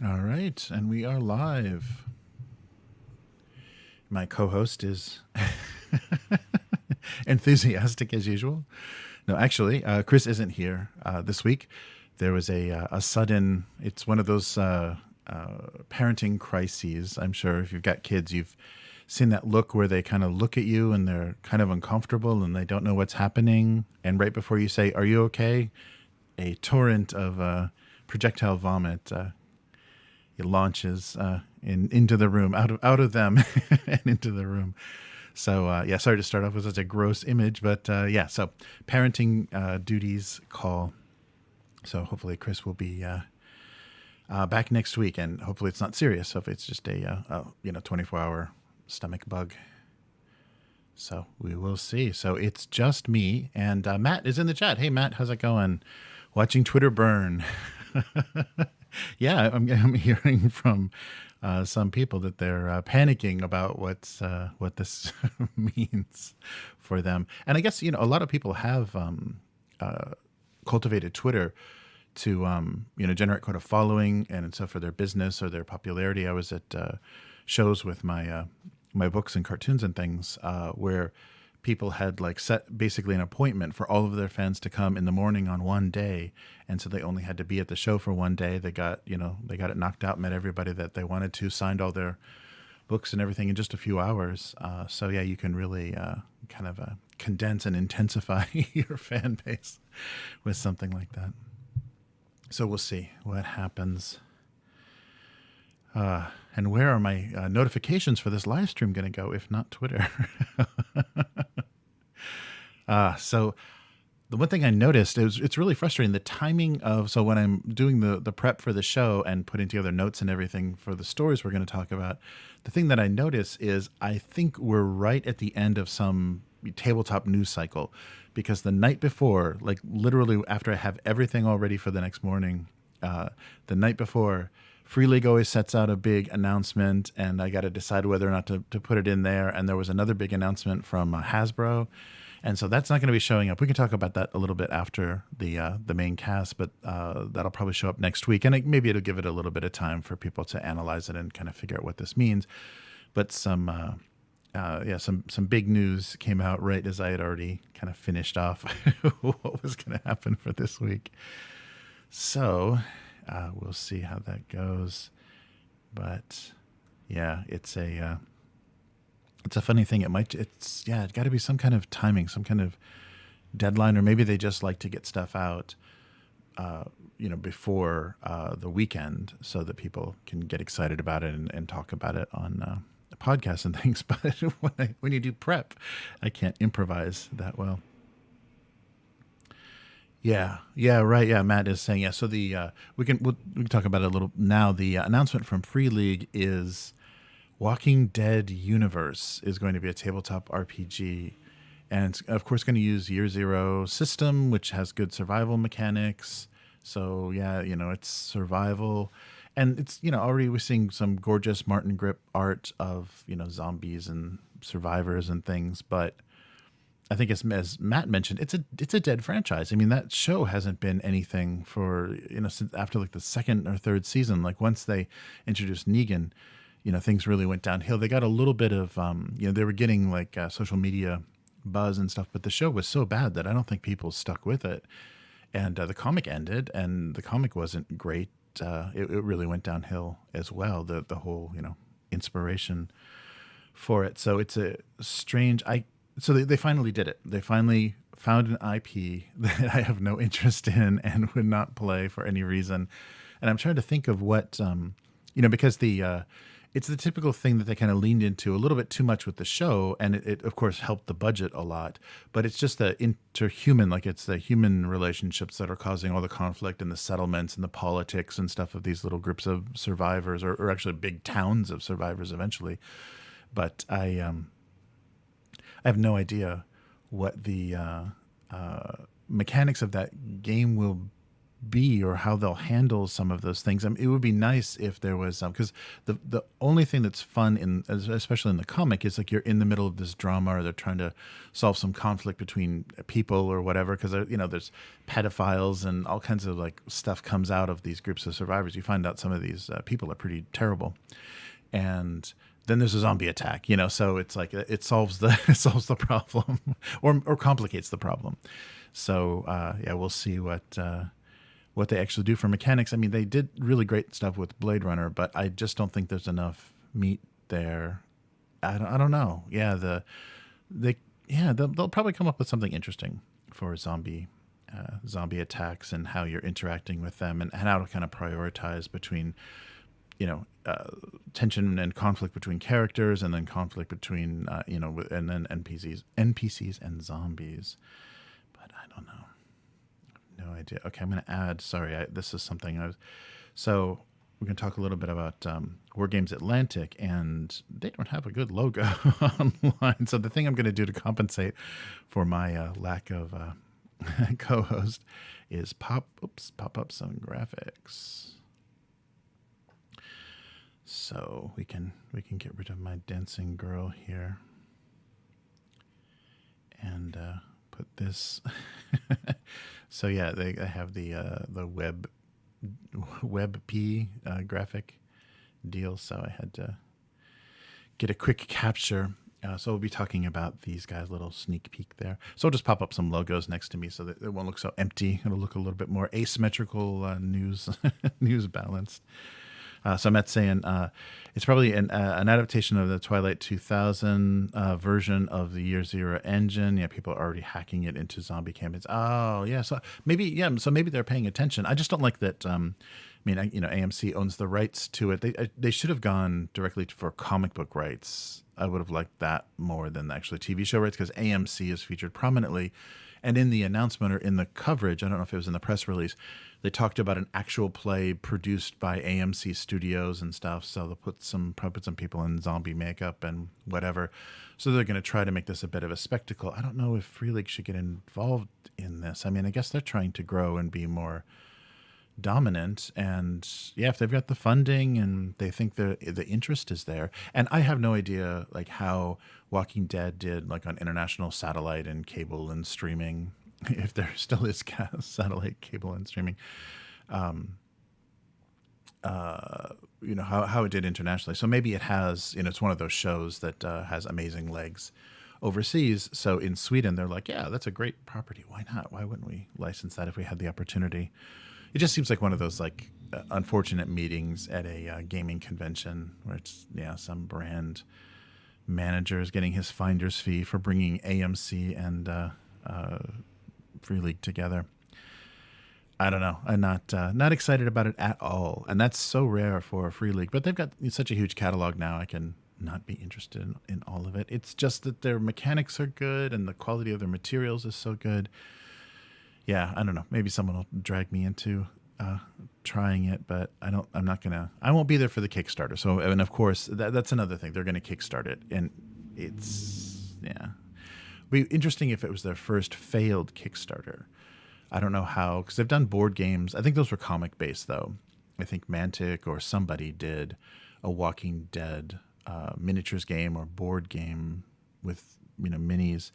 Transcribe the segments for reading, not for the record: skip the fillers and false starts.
All right, and we are live. My co-host is enthusiastic as usual. No, actually, Chris isn't here this week. There was a sudden. It's one of those parenting crises. I'm sure if you've got kids, you've seen that look where they kind of look at you and they're kind of uncomfortable and they don't know what's happening. And right before you say, "Are you okay?" a torrent of projectile vomit it launches into the room, out of them and into the room. So yeah, sorry to start off with such a gross image, but yeah. So parenting duties call. So hopefully Chris will be back next week, and hopefully it's not serious. So if it's just a 24-hour stomach bug. So we will see. So it's just me, and Matt is in the chat. Hey Matt, how's it going? Watching Twitter burn. Yeah, I'm hearing from some people that they're panicking about what this means for them. And I guess a lot of people have cultivated Twitter to generate quite a following and stuff for their business or their popularity. I was at shows with my my books and cartoons and things where people had like set basically an appointment for all of their fans to come in the morning on one day, and so they only had to be at the show for one day. They got it knocked out, met everybody that they wanted to, signed all their books and everything in just a few hours. So yeah, you can really kind of condense and intensify your fan base with something like that. So we'll see what happens. And where are my notifications for this live stream going to go, if not Twitter? So the one thing I noticed is it's really frustrating. The timing of, so when I'm doing the prep for the show and putting together notes and everything for the stories we're going to talk about, the thing that I notice is I think we're right at the end of some tabletop news cycle, because the night before, like literally after I have everything all ready for the next morning, the night before, Free League always sets out a big announcement, and I got to decide whether or not to put it in there. And there was another big announcement from Hasbro, and so that's not going to be showing up. We can talk about that a little bit after the main cast, but that'll probably show up next week, and maybe it'll give it a little bit of time for people to analyze it and kind of figure out what this means. But some big news came out right as I had already kind of finished off what was going to happen for this week. So we'll see how that goes. But yeah, it's a funny thing. It's got to be some kind of timing, some kind of deadline, or maybe they just like to get stuff out, before the weekend so that people can get excited about it and talk about it on the podcast and things. But when you do prep, I can't improvise that well. Yeah, right. Yeah, Matt is saying, yeah. So we can talk about it a little now. The announcement from Free League is Walking Dead Universe is going to be a tabletop RPG, and it's of course going to use Year Zero system, which has good survival mechanics. So yeah, it's survival, and it's already we're seeing some gorgeous Martin Grip art of zombies and survivors and things, but I think as Matt mentioned, it's a dead franchise. I mean, that show hasn't been anything for since after like the second or third season. Like once they introduced Negan, things really went downhill. They got a little bit of they were getting like social media buzz and stuff, but the show was so bad that I don't think people stuck with it. And the comic ended, and the comic wasn't great. It really went downhill as well. The whole inspiration for it. So it's a strange. So they finally did it. They finally found an IP that I have no interest in and would not play for any reason. And I'm trying to think of what, because it's the typical thing that they kind of leaned into a little bit too much with the show. And it of course helped the budget a lot, but it's just the interhuman, like it's the human relationships that are causing all the conflict and the settlements and the politics and stuff of these little groups of survivors or actually big towns of survivors eventually. But I have no idea what the mechanics of that game will be or how they'll handle some of those things. I mean, it would be nice if there was because the only thing that's fun especially in the comic is like you're in the middle of this drama or they're trying to solve some conflict between people or whatever, because there's pedophiles and all kinds of like stuff comes out of these groups of survivors. You find out some of these people are pretty terrible, and then there's a zombie attack, so it's like it solves the problem or complicates the problem. So we'll see what they actually do for mechanics. I mean, they did really great stuff with Blade Runner, but I just don't think there's enough meat there. I don't know. Yeah, they'll probably come up with something interesting for zombie attacks and how you're interacting with them and how to kind of prioritize between tension and conflict between characters, and then conflict between and then NPCs and zombies. But I don't know. No idea. Okay, I'm going to add. Sorry, this is something so we're going to talk a little bit about War Games Atlantic, and they don't have a good logo online. So the thing I'm going to do to compensate for my lack of co-host is pop up some graphics. So we can get rid of my dancing girl here and put this. So yeah, they have the WebP graphic deal. So I had to get a quick capture. So we'll be talking about these guys, little sneak peek there. So I'll just pop up some logos next to me so that it won't look so empty. It'll look a little bit more asymmetrical, news balanced. So Matt's saying it's probably an adaptation of the Twilight 2000 version of the Year Zero engine. Yeah, people are already hacking it into zombie campaigns. Oh, yeah. So maybe they're paying attention. I just don't like that. AMC owns the rights to it. They should have gone directly for comic book rights. I would have liked that more than actually TV show rights, because AMC is featured prominently. And in the announcement or in the coverage, I don't know if it was in the press release, they talked about an actual play produced by AMC Studios and stuff. So they'll probably put some people in zombie makeup and whatever. So they're going to try to make this a bit of a spectacle. I don't know if Free League should get involved in this. I mean, I guess they're trying to grow and be more dominant, and yeah, if they've got the funding and they think the interest is there. And I have no idea like how Walking Dead did like on international satellite and cable and streaming, if there still is satellite, cable and streaming, how it did internationally. So maybe it has, it's one of those shows that has amazing legs overseas. So in Sweden, they're like, yeah, that's a great property. Why not? Why wouldn't we license that if we had the opportunity? It just seems like one of those like unfortunate meetings at a gaming convention where it's some brand manager is getting his finder's fee for bringing AMC and Free League together. I don't know. I'm not excited about it at all, and that's so rare for Free League. But they've got such a huge catalog now. I can not be interested in all of it. It's just that their mechanics are good and the quality of their materials is so good. Yeah, I don't know. Maybe someone will drag me into trying it, but I won't be there for the Kickstarter. So, and of course, that's another thing. They're going to Kickstart it, and it'd be interesting if it was their first failed Kickstarter. I don't know how, because they've done board games. I think those were comic based, though. I think Mantic or somebody did a Walking Dead miniatures game or board game with minis.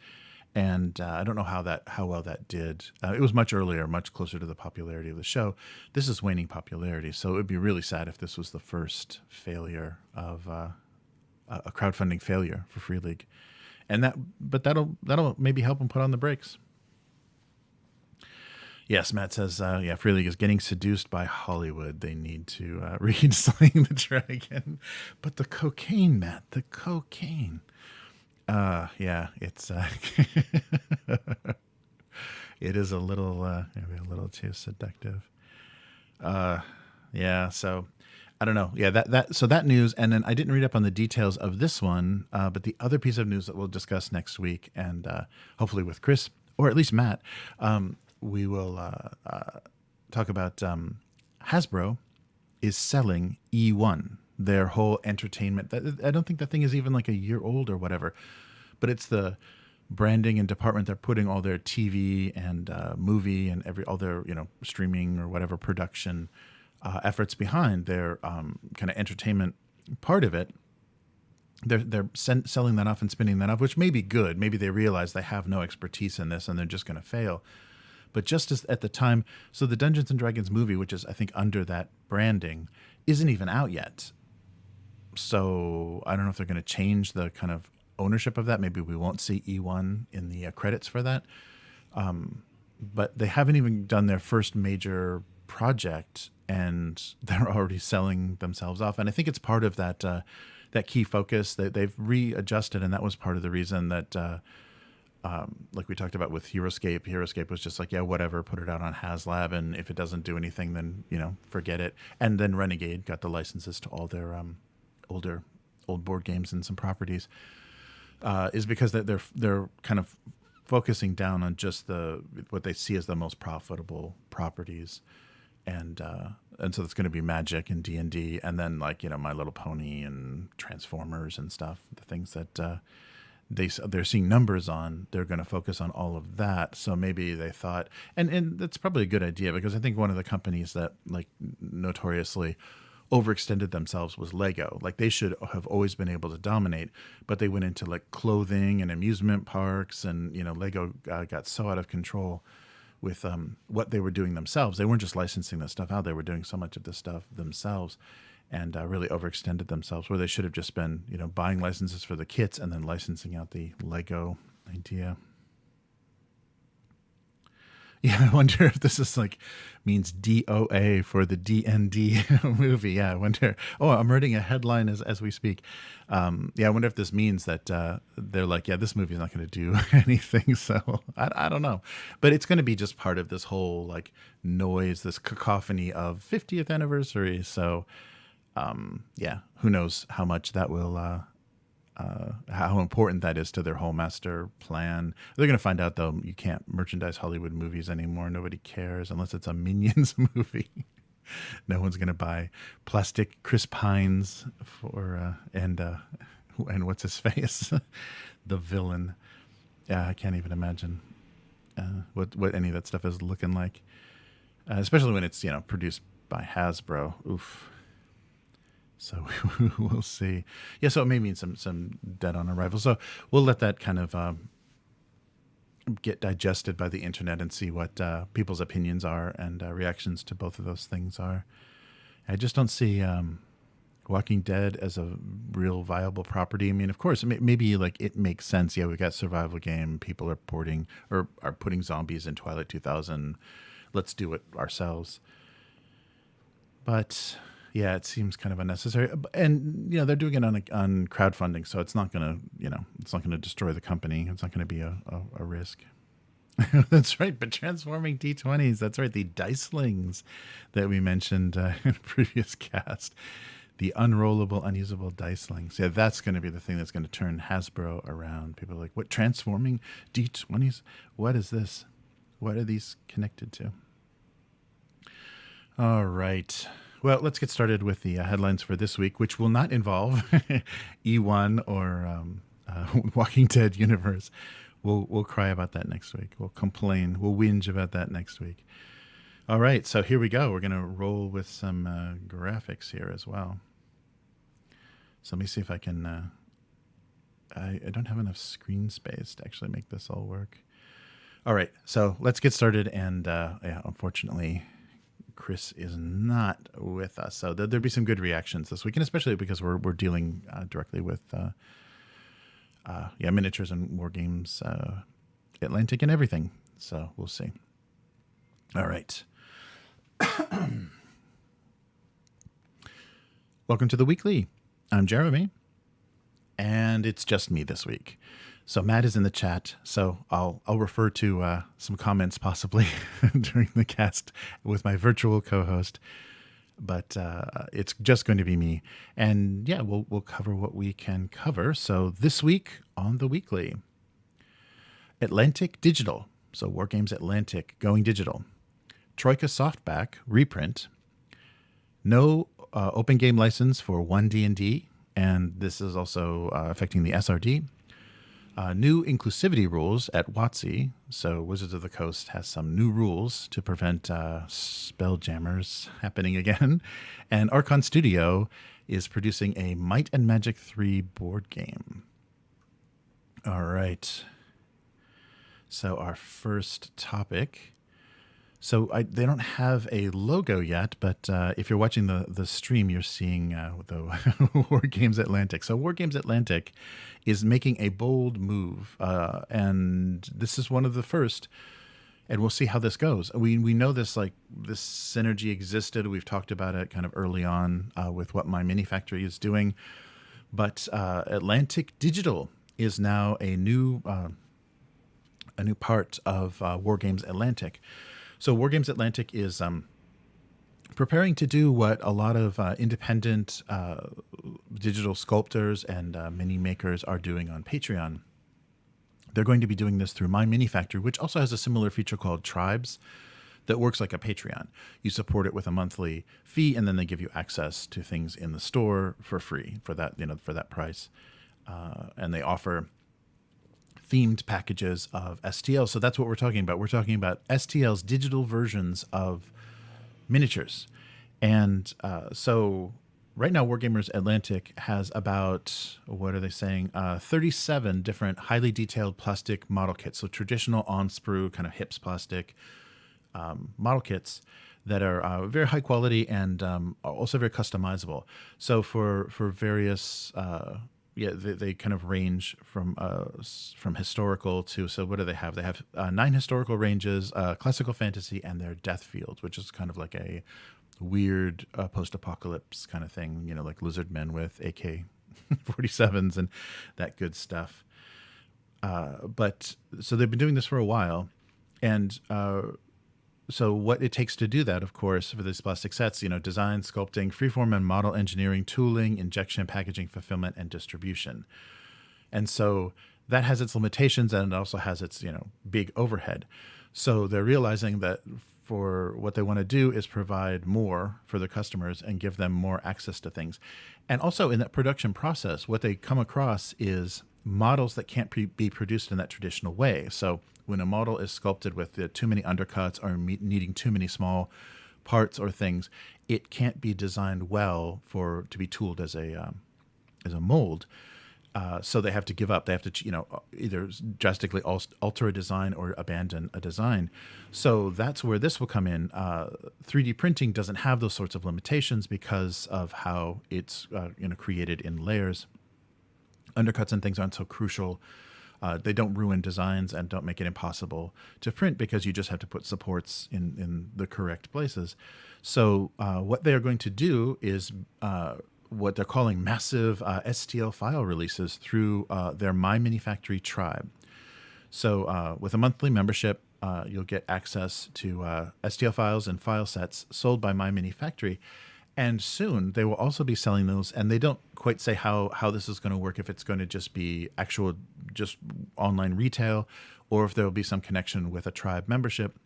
And I don't know how well that did. It was much earlier, much closer to the popularity of the show. This is waning popularity, so it would be really sad if this was the first failure of a crowdfunding failure for Free League, and that'll maybe help them put on the brakes. Yes, Matt says, Free League is getting seduced by Hollywood. They need to read Slaying the Dragon, but the cocaine, Matt, the cocaine. It's it is a little maybe a little too seductive. So I don't know. Yeah, so that news, and then I didn't read up on the details of this one, but the other piece of news that we'll discuss next week, and hopefully with Chris or at least Matt, we will talk about Hasbro is selling E1. Their whole entertainment. I don't think that thing is even like a year old or whatever, but it's the branding and department they're putting all their TV and movie and all their streaming or whatever production efforts behind their kind of entertainment part of it. They're selling that off and spinning that off, which may be good. Maybe they realize they have no expertise in this and they're just going to fail. But just as at the time, so the Dungeons and Dragons movie, which is I think under that branding, isn't even out yet. So I don't know if they're going to change the kind of ownership of that. Maybe we won't see E1 in the credits for that. But they haven't even done their first major project, and they're already selling themselves off. And I think it's part of that that key focus that they've readjusted, and that was part of the reason that, like we talked about with HeroScape was just like, yeah, whatever, put it out on HasLab, and if it doesn't do anything, then forget it. And then Renegade got the licenses to all their old board games and some properties. Is because they're kind of focusing down on just what they see as the most profitable properties, and so it's going to be Magic and D&D, and then like My Little Pony and Transformers and stuff. The things that they're seeing numbers on, they're going to focus on all of that. So maybe they thought, and that's probably a good idea, because I think one of the companies that like notoriously overextended themselves was Lego. Like they should have always been able to dominate, but they went into like clothing and amusement parks, and Lego got so out of control with what they were doing themselves. They weren't just licensing this stuff out; they were doing so much of this stuff themselves, and really overextended themselves. Where they should have just been, buying licenses for the kits and then licensing out the Lego idea. Yeah, I wonder if this is means DOA for the D&D movie. Yeah, I wonder. Oh, I'm reading a headline as we speak. Yeah, I wonder if this means that they're like, yeah, this movie is not going to do anything. So I don't know, but it's going to be just part of this whole noise, this cacophony of 50th anniversary. So yeah, who knows how much that will. How important that is to their whole master plan. They're going to find out, though, you can't merchandise Hollywood movies anymore. Nobody cares unless it's a Minions movie. No one's going to buy plastic Chris Pines for and what's his face, the villain. Yeah, I can't even imagine what any of that stuff is looking like, especially when it's produced by Hasbro. Oof. So we'll see. Yeah, so it may mean some dead on arrival. So we'll let that kind of get digested by the internet and see what people's opinions are and reactions to both of those things are. I just don't see Walking Dead as a real viable property. I mean, of course, maybe it makes sense. Yeah, we've got survival game. People are porting or are putting zombies in Twilight 2000. Let's do it ourselves. But yeah, it seems kind of unnecessary, and they're doing it on crowdfunding, so it's not gonna it's not gonna destroy the company. It's not gonna be a risk. That's right. But transforming D20s, that's right. The dicelings that we mentioned in a previous cast, the unrollable, unusable dicelings. Yeah, that's going to be the thing that's going to turn Hasbro around. People are like, what, transforming D20s? What is this? What are these connected to? All right. Well, let's get started with the headlines for this week, which will not involve E1 or Walking Dead universe. We'll cry about that next week. We'll complain. We'll whinge about that next week. All right, so here we go. We're going to roll with some graphics here as well. So let me see if I can... I don't have enough screen space to actually make this all work. All right, so let's get started. And yeah, unfortunately, Chris is not with us, so there'll be some good reactions this week, and especially because we're dealing directly with miniatures and war games, Atlantic and everything. So we'll see. All right. Welcome to the weekly. I'm Jeremy, and it's just me this week. So Matt is in the chat, so I'll refer to some comments possibly during the cast with my virtual co-host, but it's just going to be me. And yeah, we'll cover what we can cover. So this week on the weekly, Atlantic Digital, so War Games Atlantic going digital, Troika softback reprint, no open game license for 1 D&D, and this is also affecting the SRD. new inclusivity rules at WotC. So Wizards of the Coast has some new rules to prevent Spelljammers happening again. And Archon Studio is producing a Might and Magic 3 board game. All right. So our first topic. So they don't have a logo yet, but if you're watching the stream, you're seeing the War Games Atlantic. So War Games Atlantic is making a bold move, and this is one of the first. And we'll see how this goes. We know this synergy existed. We've talked about it kind of early on with what My Mini Factory is doing, but Atlantic Digital is now a new part of War Games Atlantic. So War Games Atlantic is preparing to do what a lot of independent digital sculptors and mini makers are doing on Patreon. They're going to be doing this through My Mini Factory, which also has a similar feature called Tribes that works like a Patreon. You support it with a monthly fee, and then they give you access to things in the store for free for that price. And they offer themed packages of STL. So that's what we're talking about. We're talking about STL's digital versions of miniatures. And so right now, Wargamers Atlantic has about, 37 different highly detailed plastic model kits. So traditional on-sprue kind of HIPS plastic model kits that are very high quality and also very customizable. So for various they kind of range from historical to, so what do they have? They have 9 historical ranges, classical fantasy, and their death fields, which is kind of like a weird post-apocalypse kind of thing, like lizardmen with AK-47s and that good stuff. But so they've been doing this for a while, and so what it takes to do that, of course, for these plastic sets, design, sculpting, freeform and model engineering, tooling, injection, packaging, fulfillment, and distribution. And so that has its limitations, and it also has its, big overhead. So they're realizing that for what they want to do is provide more for their customers and give them more access to things. And also in that production process, what they come across is models that can't be produced in that traditional way. So when a model is sculpted with too many undercuts or needing too many small parts or things, it can't be designed well to be tooled as a mold. So they have to give up. They have to, either drastically alter a design or abandon a design. So that's where this will come in. 3D printing doesn't have those sorts of limitations because of how it's created in layers. Undercuts and things aren't so crucial. They don't ruin designs and don't make it impossible to print because you just have to put supports in the correct places. So what they are going to do is what they're calling massive STL file releases through their My Mini Factory tribe. So with a monthly membership, you'll get access to STL files and file sets sold by My Mini Factory. And soon they will also be selling those, and they don't quite say how this is going to work, if it's going to just be just online retail, or if there will be some connection with a tribe membership.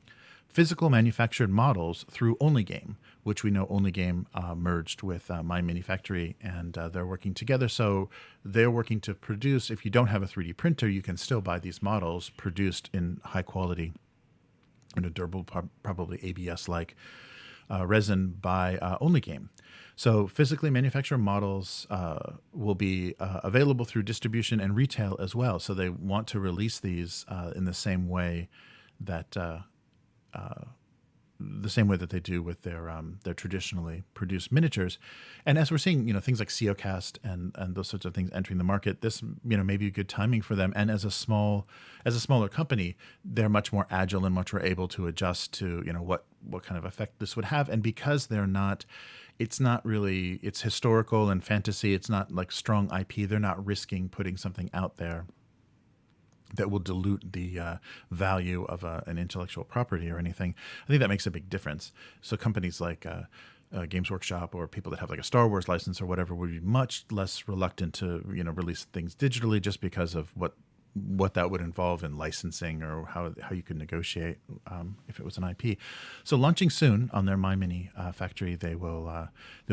Physical manufactured models through OnlyGame, which we know OnlyGame merged with My Mini Factory, and they're working together. So they're working to produce, if you don't have a 3D printer, you can still buy these models produced in high quality, in a durable, probably ABS-like resin by OnlyGame. So physically manufactured models will be available through distribution and retail as well. So they want to release these in the same way that they do with their traditionally produced miniatures. And as we're seeing, things like CEOcast and those sorts of things entering the market, this may be good timing for them. And as a smaller company, they're much more agile and much more able to adjust to what kind of effect this would have. And because it's historical and fantasy, it's not like strong IP. They're not risking putting something out there that will dilute the value of an intellectual property or anything. I think that makes a big difference. So companies like Games Workshop or people that have like a Star Wars license or whatever would be much less reluctant to release things digitally, just because of what what that would involve in licensing or how you could negotiate if it was an IP. So launching soon on their My Mini factory, they'll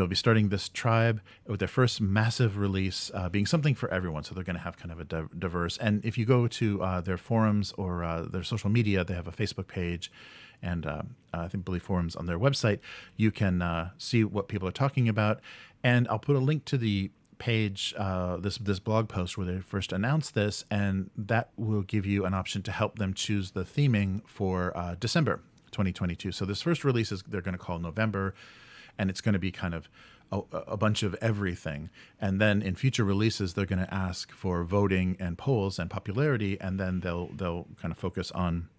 be starting this tribe with their first massive release being something for everyone. So they're going to have kind of a diverse. And if you go to their forums or their social media, they have a Facebook page and I believe forums on their website. You can see what people are talking about. And I'll put a link to the page, this blog post where they first announced this, and that will give you an option to help them choose the theming for December 2022. So this first release they're going to call November, and it's going to be kind of a bunch of everything. And then in future releases, they're going to ask for voting and polls and popularity, and then they'll kind of focus on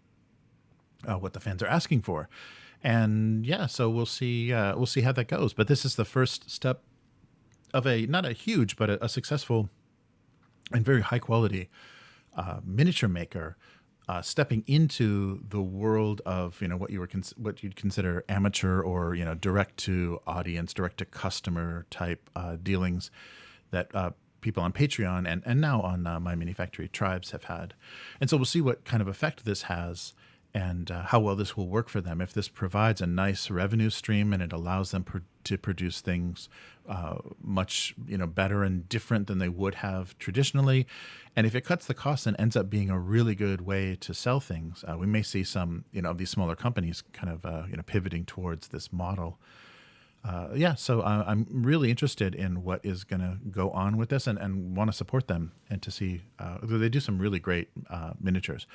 what the fans are asking for. And yeah, so we'll see how that goes. But this is the first step of not a huge, but a successful and very high quality miniature maker stepping into the world of what you'd consider amateur or direct to audience, direct to customer type dealings that people on Patreon and now on My Mini Factory Tribes have had. And so we'll see what kind of effect this has and how well this will work for them. If this provides a nice revenue stream and it allows them to produce things much better and different than they would have traditionally, and if it cuts the costs and ends up being a really good way to sell things, we may see some of these smaller companies kind of pivoting towards this model. So I'm really interested in what is going to go on with this and want to support them and to see they do some really great miniatures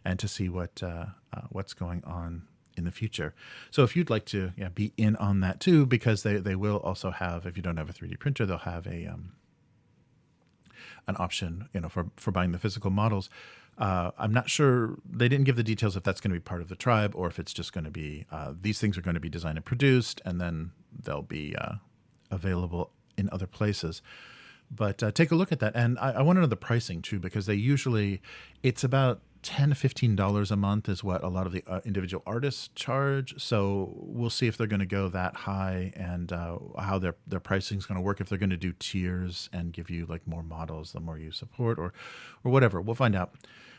and to see what's going on in the future. So if you'd like to be in on that too, because they will also have, if you don't have a 3D printer, they'll have an option for buying the physical models. I'm not sure, they didn't give the details if that's going to be part of the tribe or if it's just going to be these things are going to be designed and produced and then they'll be available in other places. But take a look at that. And I want to know the pricing too, because it's about $10 to $15 a month is what a lot of the individual artists charge. So we'll see if they're going to go that high and how their pricing is going to work, if they're going to do tiers and give you like more models the more you support or whatever. We'll find out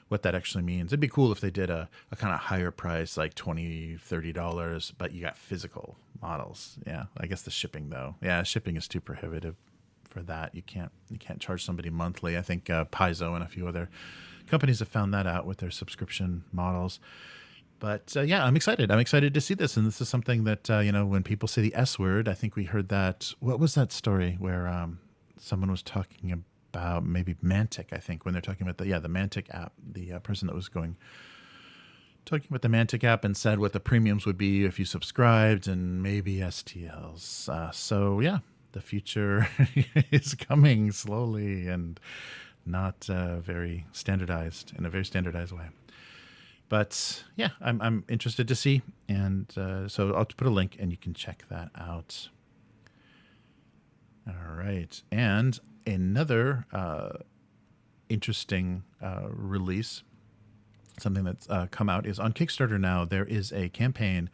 what that actually means. It'd be cool if they did a kind of higher price, like $20, $30, but you got physical models. Yeah, I guess the shipping though. Yeah, shipping is too prohibitive for that. You can't charge somebody monthly. I think Paizo and a few other companies have found that out with their subscription models. But I'm excited. I'm excited to see this. And this is something that, when people say the S word, I think we heard that. What was that story where someone was talking about maybe Mantic, I think, when they're talking about the Mantic app, the person that was talking about the Mantic app and said what the premiums would be if you subscribed and maybe STLs. The future is coming slowly and not very standardized, in a very standardized way. But I'm interested to see. And so I'll put a link and you can check that out. All right. And another interesting release, something that's come out, is on Kickstarter now. There is a campaign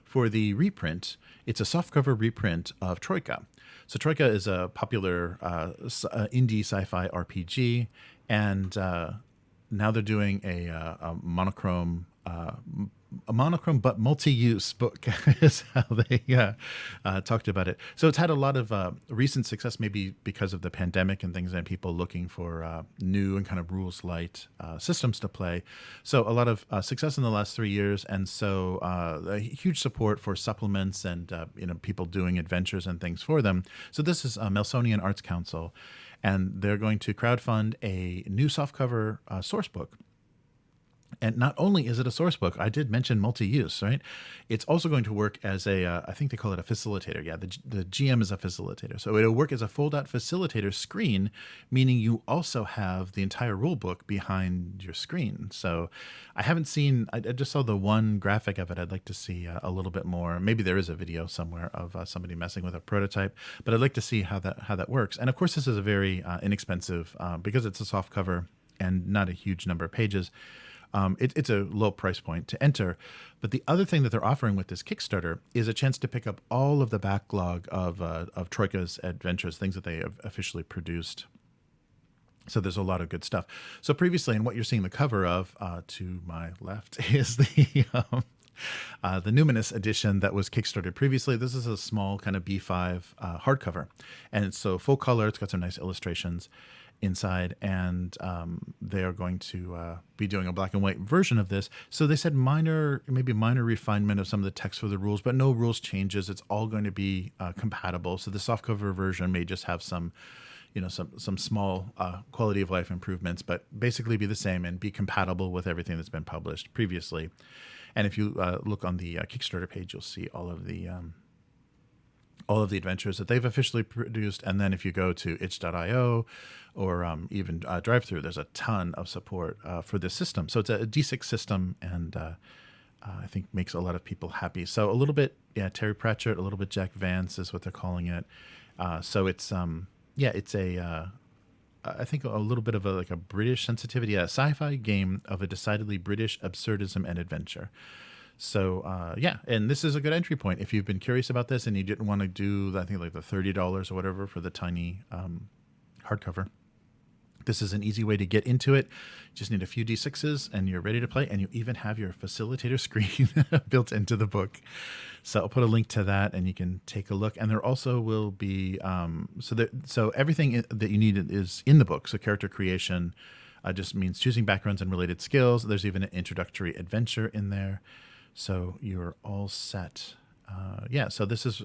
for the reprint. It's a softcover reprint of Troika. So Troika is a popular indie sci-fi RPG, and now they're doing a monochrome but multi-use book is how they talked about it. So it's had a lot of recent success, maybe because of the pandemic and things, and people looking for new and kind of rules light systems to play. So a lot of success in the last 3 years, and so a huge support for supplements and people doing adventures and things for them. So this is Melsonian Arts Council, and they're going to crowdfund a new softcover source book. And not only is it a source book, I did mention multi-use, right? It's also going to work as I think they call it a facilitator. Yeah, the GM is a facilitator. So it'll work as a fold-out facilitator screen, meaning you also have the entire rule book behind your screen. So I just saw the one graphic of it. I'd like to see a little bit more. Maybe there is a video somewhere of somebody messing with a prototype, but I'd like to see how that works. And of course, this is a very inexpensive, because it's a soft cover and not a huge number of pages. It's a low price point to enter. But the other thing that they're offering with this Kickstarter is a chance to pick up all of the backlog of Troika's adventures, things that they have officially produced. So there's a lot of good stuff. So previously, and what you're seeing the cover of to my left is the Numinous edition that was Kickstarted previously. This is a small kind of B5 hardcover, and it's so full color. It's got some nice illustrations inside, and they are going to be doing a black and white version of this. So they said maybe minor refinement of some of the text for the rules, but no rules changes. It's all going to be compatible. So the softcover version may just have some some small quality of life improvements, but basically be the same and be compatible with everything that's been published previously. And if you look on the Kickstarter page, you'll see all of the adventures that they've officially produced. And then if you go to itch.io or even DriveThru, there's a ton of support for this system. So it's a D6 system, and I think makes a lot of people happy. So a little bit, Terry Pratchett, a little bit Jack Vance is what they're calling it. So it's it's I think a little bit of a British sensitivity, a sci-fi game of a decidedly British absurdism and adventure. So and this is a good entry point if you've been curious about this and you didn't want to do, I think, like the $30 or whatever for the tiny hardcover. This is an easy way to get into it. You just need a few D6s and you're ready to play, and you even have your facilitator screen built into the book. So I'll put a link to that and you can take a look. And there also will be, so everything that you need is in the book. So character creation just means choosing backgrounds and related skills. There's even an introductory adventure in there. So you're all set. So this is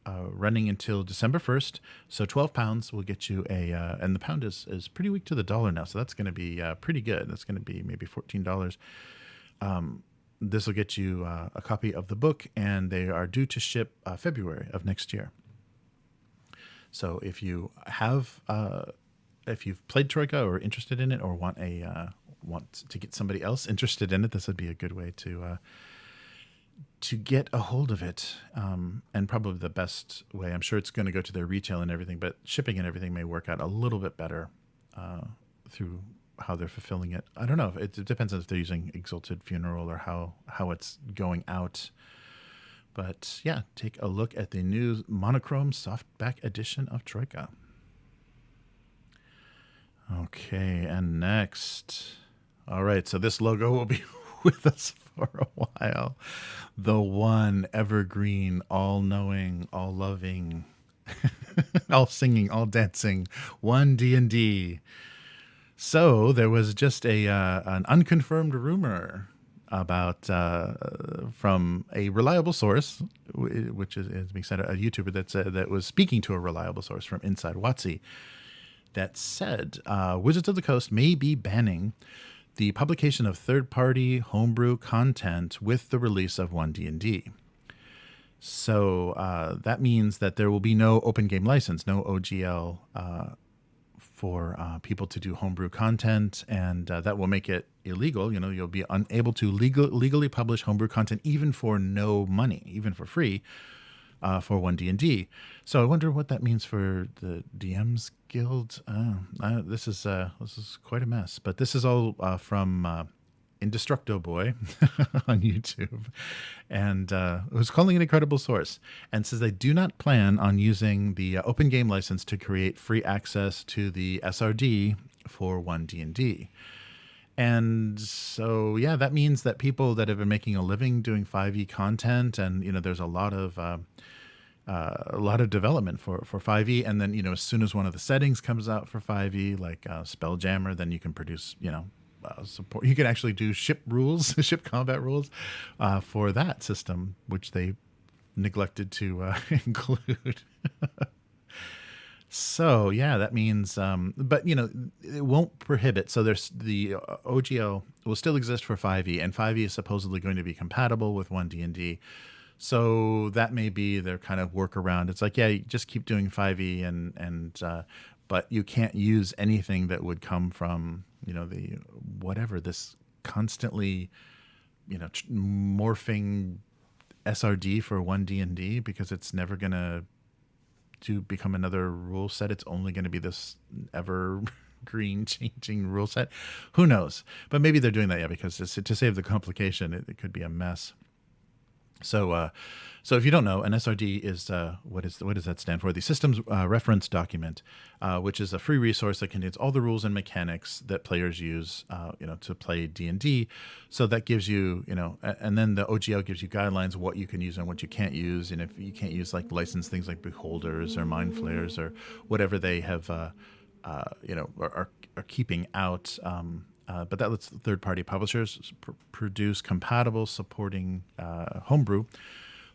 running until December 1st. So £12 will get you and the pound is pretty weak to the dollar now. So that's going to be pretty good. That's going to be maybe $14. This will get you a copy of the book, and they are due to ship February of next year. So if you have, if you've played Troika or interested in it, or want to get somebody else interested in it, this would be a good way to get a hold of it. And probably the best way. I'm sure it's going to go to their retail and everything, but shipping and everything may work out a little bit better through how they're fulfilling it. I don't know. It depends on if they're using Exalted Funeral or how it's going out. But yeah, take a look at the new monochrome softback edition of Troika. Okay, and next. All right, so this logo will be with us for a while. The one evergreen, all-knowing, all-loving, all singing, all dancing, one D&D. So there was just an unconfirmed rumor about from a reliable source, which is being said, a YouTuber that was speaking to a reliable source from inside WotC, that said Wizards of the Coast may be banning the publication of third-party homebrew content with the release of 1D&D. So that means that there will be no open game license, no OGL for people to do homebrew content, and that will make it illegal. You'll be unable to legally publish homebrew content even for no money, even for free, for 1D&D. So I wonder what that means for the DMs Guild. This is quite a mess. But this is all from Indestructo Boy on YouTube, and who's calling it a credible source, and says they do not plan on using the open game license to create free access to the SRD for 1D&D. And so, yeah, that means that people that have been making a living doing 5e content, and there's a lot of development for 5e, and then as soon as one of the settings comes out for 5e, like Spelljammer, then you can produce support. You can actually do ship combat rules for that system, which they neglected to include. So yeah, that means, but it won't prohibit. So there's the OGL will still exist for 5e, and 5e is supposedly going to be compatible with 1D&D. So that may be their kind of workaround. It's like, yeah, you just keep doing 5e, and but you can't use anything that would come from the whatever this constantly morphing SRD for 1D&D, because it's never gonna become another rule set. It's only going to be this evergreen changing rule set. Who knows? But maybe they're doing that, because to save the complication, it could be a mess. So if you don't know, an SRD is what does that stand for? The Systems Reference Document, which is a free resource that contains all the rules and mechanics that players use, to play D&D. So that gives you, and then the OGL gives you guidelines what you can use and what you can't use, and if you can't use like licensed things like beholders or mind flayers or whatever they have, are keeping out. But that lets third-party publishers produce compatible supporting homebrew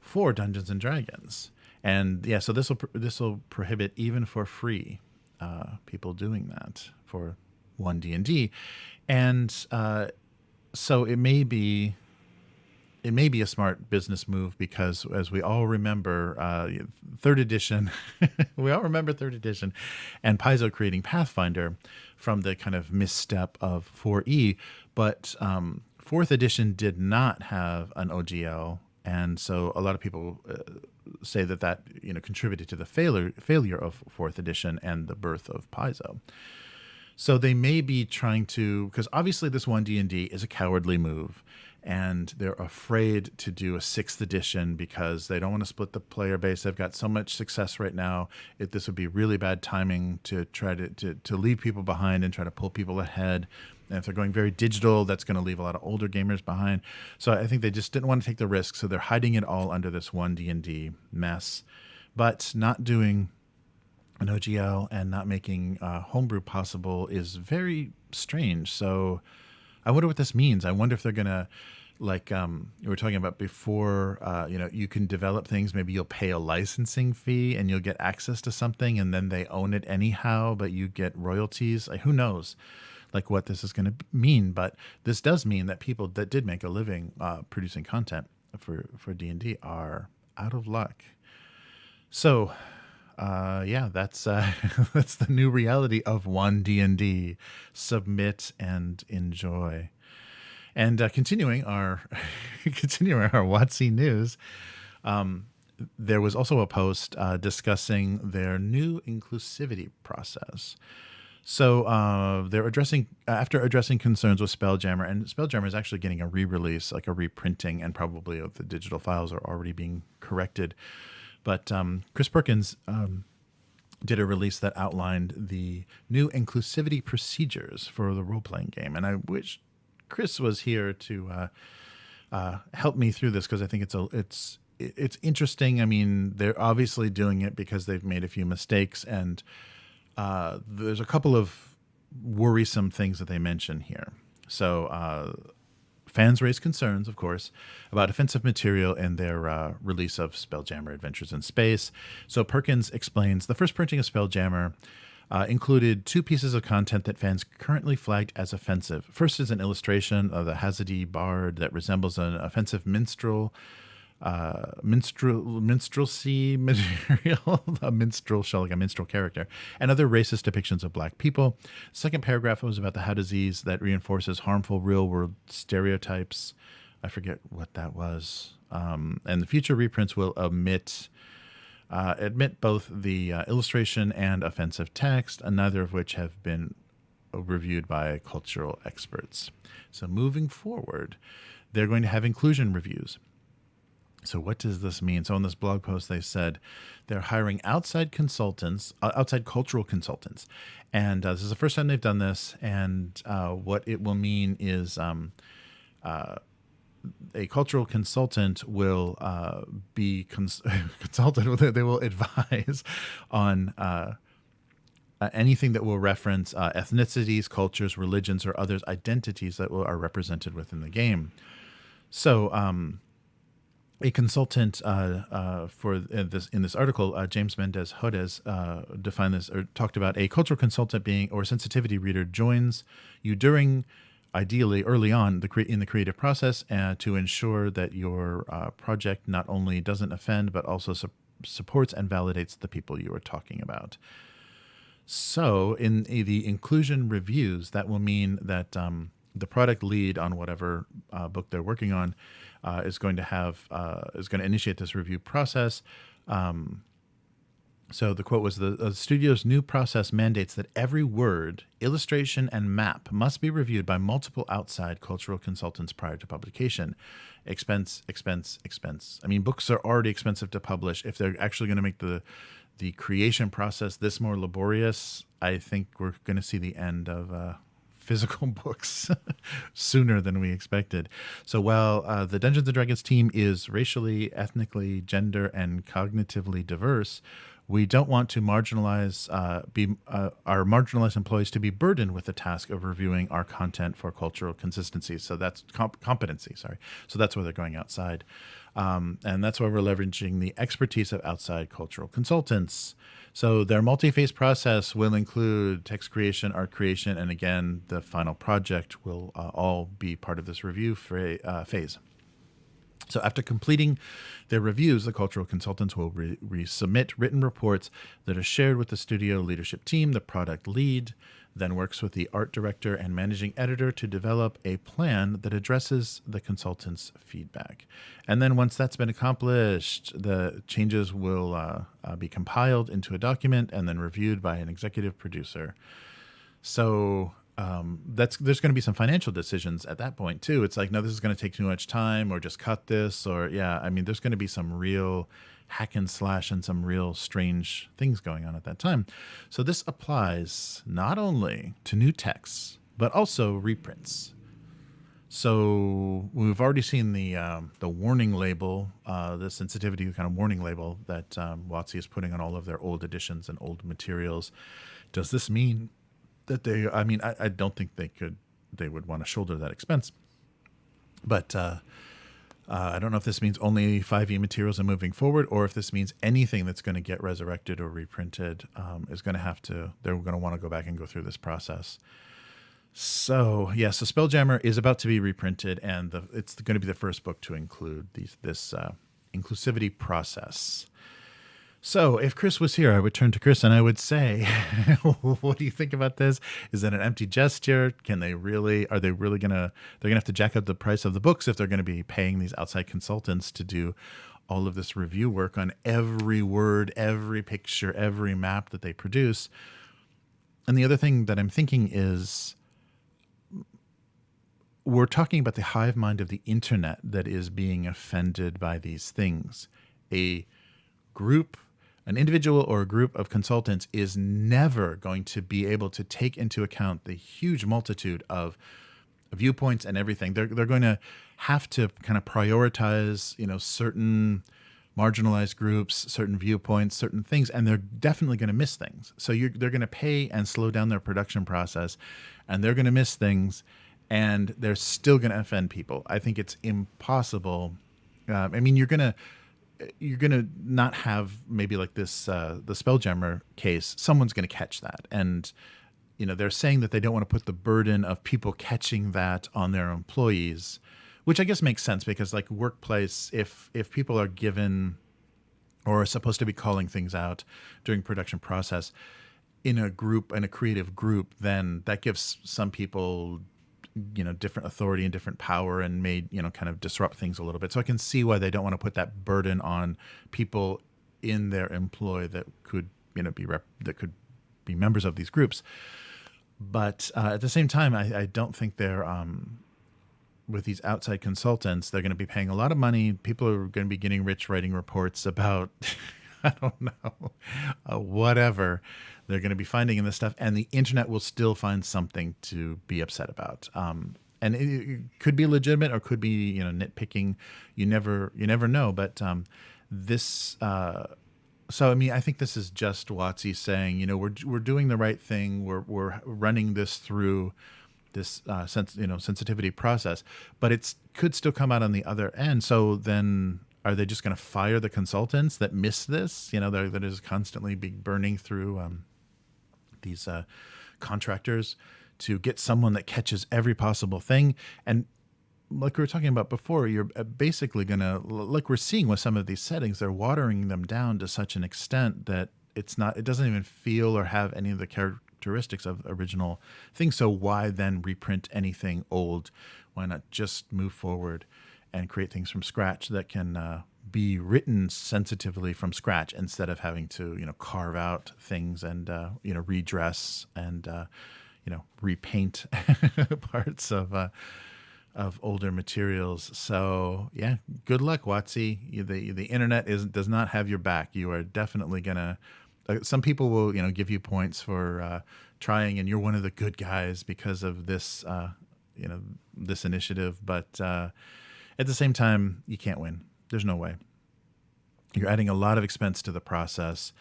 for Dungeons and Dragons. And yeah, so this will prohibit even for free people doing that for one D&D, and so it may be a smart business move because, as we all remember, third edition, and Paizo creating Pathfinder from the kind of misstep of 4E, but fourth edition did not have an OGL, and so a lot of people say that contributed to the failure of fourth edition and the birth of Paizo. So they may be trying to, because obviously this one D&D is a cowardly move, and they're afraid to do a sixth edition because they don't want to split the player base. They've got so much success right now. This would be really bad timing to try to leave people behind and try to pull people ahead. And if they're going very digital, that's going to leave a lot of older gamers behind. So I think they just didn't want to take the risk. So they're hiding it all under this one D&D mess, but not doing an OGL and not making homebrew possible is very strange. So I wonder what this means. I wonder if they're going to, like we were talking about before, you can develop things. Maybe you'll pay a licensing fee and you'll get access to something and then they own it anyhow, but you get royalties. Like, who knows like what this is going to mean. But this does mean that people that did make a living producing content for D&D are out of luck. So that's that's the new reality of one D&D. Submit and enjoy. And continuing our WotC news, there was also a post discussing their new inclusivity process. So they're after addressing concerns with Spelljammer, and Spelljammer is actually getting a re-release, like a reprinting, and probably the digital files are already being corrected. But Chris Perkins did a release that outlined the new inclusivity procedures for the role-playing game. And I wish Chris was here to help me through this, because I think it's interesting. I mean, they're obviously doing it because they've made a few mistakes, and there's a couple of worrisome things that they mention here. So fans raised concerns, of course, about offensive material in their release of Spelljammer Adventures in Space. So Perkins explains the first printing of Spelljammer included two pieces of content that fans currently flagged as offensive. First is an illustration of the Hazadi bard that resembles an offensive minstrelsy material, a minstrel show, like a minstrel character, and other racist depictions of black people. Second paragraph was about the How disease that reinforces harmful real-world stereotypes. I forget what that was. And the future reprints will admit both the illustration and offensive text, and neither of which have been reviewed by cultural experts. So moving forward, they're going to have inclusion reviews. So what does this mean? So in this blog post, they said they're hiring outside consultants, outside cultural consultants. And this is the first time they've done this. And what it will mean is a cultural consultant will be consulted. They will advise on anything that will reference ethnicities, cultures, religions, or others' identities that are represented within the game. So a consultant in this article, James Mendez Hodes, defined this, or talked about a cultural consultant being, or sensitivity reader joins you during, ideally early on in the creative process, to ensure that your project not only doesn't offend but also supports and validates the people you are talking about. So in the inclusion reviews, that will mean that the product lead on whatever book they're working on is going to initiate this review process. So the quote was, the studio's new process mandates that every word, illustration, and map must be reviewed by multiple outside cultural consultants prior to publication. Expense, expense, expense. I mean, books are already expensive to publish. If they're actually going to make the creation process this more laborious, I think we're going to see the end of physical books sooner than we expected. So while the Dungeons & Dragons team is racially, ethnically, gender, and cognitively diverse, we don't want to marginalize our marginalized employees to be burdened with the task of reviewing our content for cultural consistency. So that's competency, sorry. So that's why they're going outside. And that's why we're leveraging the expertise of outside cultural consultants. So their multi-phase process will include text creation, art creation, and again, the final project will all be part of this review phase. So after completing their reviews, the cultural consultants will resubmit written reports that are shared with the studio leadership team. The product lead then works with the art director and managing editor to develop a plan that addresses the consultant's feedback. And then once that's been accomplished, the changes will be compiled into a document and then reviewed by an executive producer. So there's going to be some financial decisions at that point too. It's like, no, this is going to take too much time, or just cut this, or there's going to be some real hack and slash and some real strange things going on at that time. So this applies not only to new texts, but also reprints. So we've already seen the warning label, the sensitivity kind of warning label that WotC is putting on all of their old editions and old materials. Does this mean that I don't think they would want to shoulder that expense, but I don't know if this means only 5e materials are moving forward, or if this means anything that's going to get resurrected or reprinted they're going to want to go back and go through this process. So so Spelljammer is about to be reprinted, and it's going to be the first book to include this inclusivity process. So if Chris was here, I would turn to Chris and I would say, what do you think about this? Is that an empty gesture? Are they really they're going to have to jack up the price of the books if they're going to be paying these outside consultants to do all of this review work on every word, every picture, every map that they produce? And the other thing that I'm thinking is, we're talking about the hive mind of the internet that is being offended by these things. An individual or a group of consultants is never going to be able to take into account the huge multitude of viewpoints and everything. They're going to have to kind of prioritize, certain marginalized groups, certain viewpoints, certain things, and they're definitely going to miss things. So they're going to pay and slow down their production process, and they're going to miss things, and they're still going to offend people. I think it's impossible. You're going to not have maybe like this, the Spelljammer case, someone's going to catch that. And, they're saying that they don't want to put the burden of people catching that on their employees, which I guess makes sense, because like workplace, if people are given or are supposed to be calling things out during production process in a creative group, then that gives some people different authority and different power, and may, kind of disrupt things a little bit. So I can see why they don't want to put that burden on people in their employ that could, be members of these groups. But at the same time, I don't think they're, with these outside consultants, they're going to be paying a lot of money. People are going to be getting rich writing reports about, I don't know, whatever they're going to be finding in this stuff, and the internet will still find something to be upset about. And it could be legitimate or could be, nitpicking. You never know. But this, I think this is just WotC saying, we're doing the right thing. We're running this through this sensitivity process, but it could still come out on the other end. So then, are they just going to fire the consultants that miss this? That is constantly be burning through these contractors to get someone that catches every possible thing. And like we were talking about before, you're basically going to, like we're seeing with some of these settings, they're watering them down to such an extent that it doesn't even feel or have any of the characteristics of original things. So why then reprint anything old? Why not just move forward and create things from scratch that can be written sensitively from scratch instead of having to, carve out things and, redress and, repaint parts of older materials. So yeah, good luck, WotC. The internet does not have your back. You are definitely gonna. Some people will give you points for trying, and you're one of the good guys because of this this initiative. But at the same time, you can't win. There's no way. You're adding a lot of expense to the process.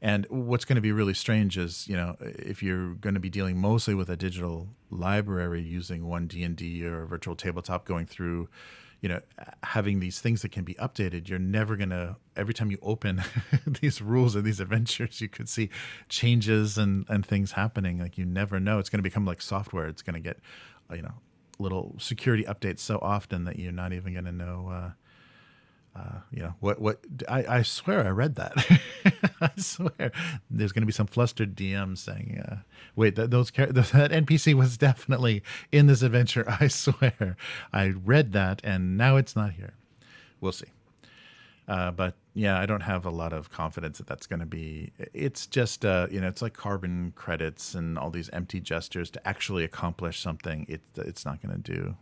And what's going to be really strange is, if you're going to be dealing mostly with a digital library using one D&D or a virtual tabletop, going through, having these things that can be updated, you're never going to, every time you open these rules and these adventures, you could see changes and things happening. Like, you never know. It's going to become like software. It's going to get, little security updates so often that you're not even going to know, what I swear I read that. I swear there's going to be some flustered DM saying, wait, that NPC was definitely in this adventure. I swear I read that and now it's not here. We'll see. But yeah, I don't have a lot of confidence that that's going to be, it's just, it's like carbon credits and all these empty gestures to actually accomplish something. It's not going to do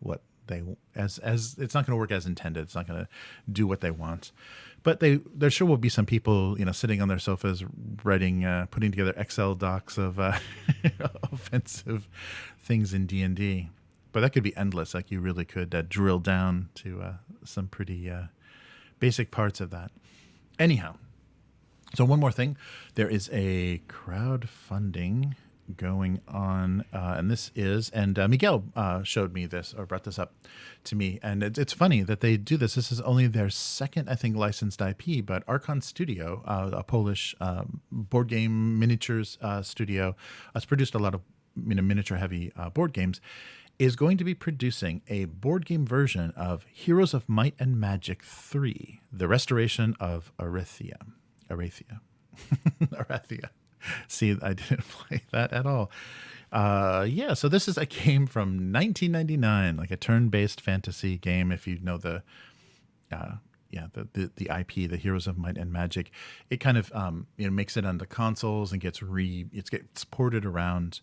what they as it's not going to work as intended. It's not going to do what they want. But there sure will be some people, sitting on their sofas writing, putting together Excel docs of offensive things in D&D. But that could be endless. Like, you really could drill down to some pretty basic parts of that. Anyhow, so one more thing. There is a crowdfunding going on, and this is, and Miguel showed me this, or brought this up to me, and it's funny that they do this. This is only their second, I think, licensed IP, but Archon Studio, a Polish board game miniatures studio, has produced a lot of miniature-heavy board games, is going to be producing a board game version of Heroes of Might and Magic 3, The Restoration of Arathia. Arathia. See, I didn't play that at all. Yeah, so this is a game from 1999, like a turn-based fantasy game. If you know the IP, the Heroes of Might and Magic, it kind of makes it onto consoles and gets ported around.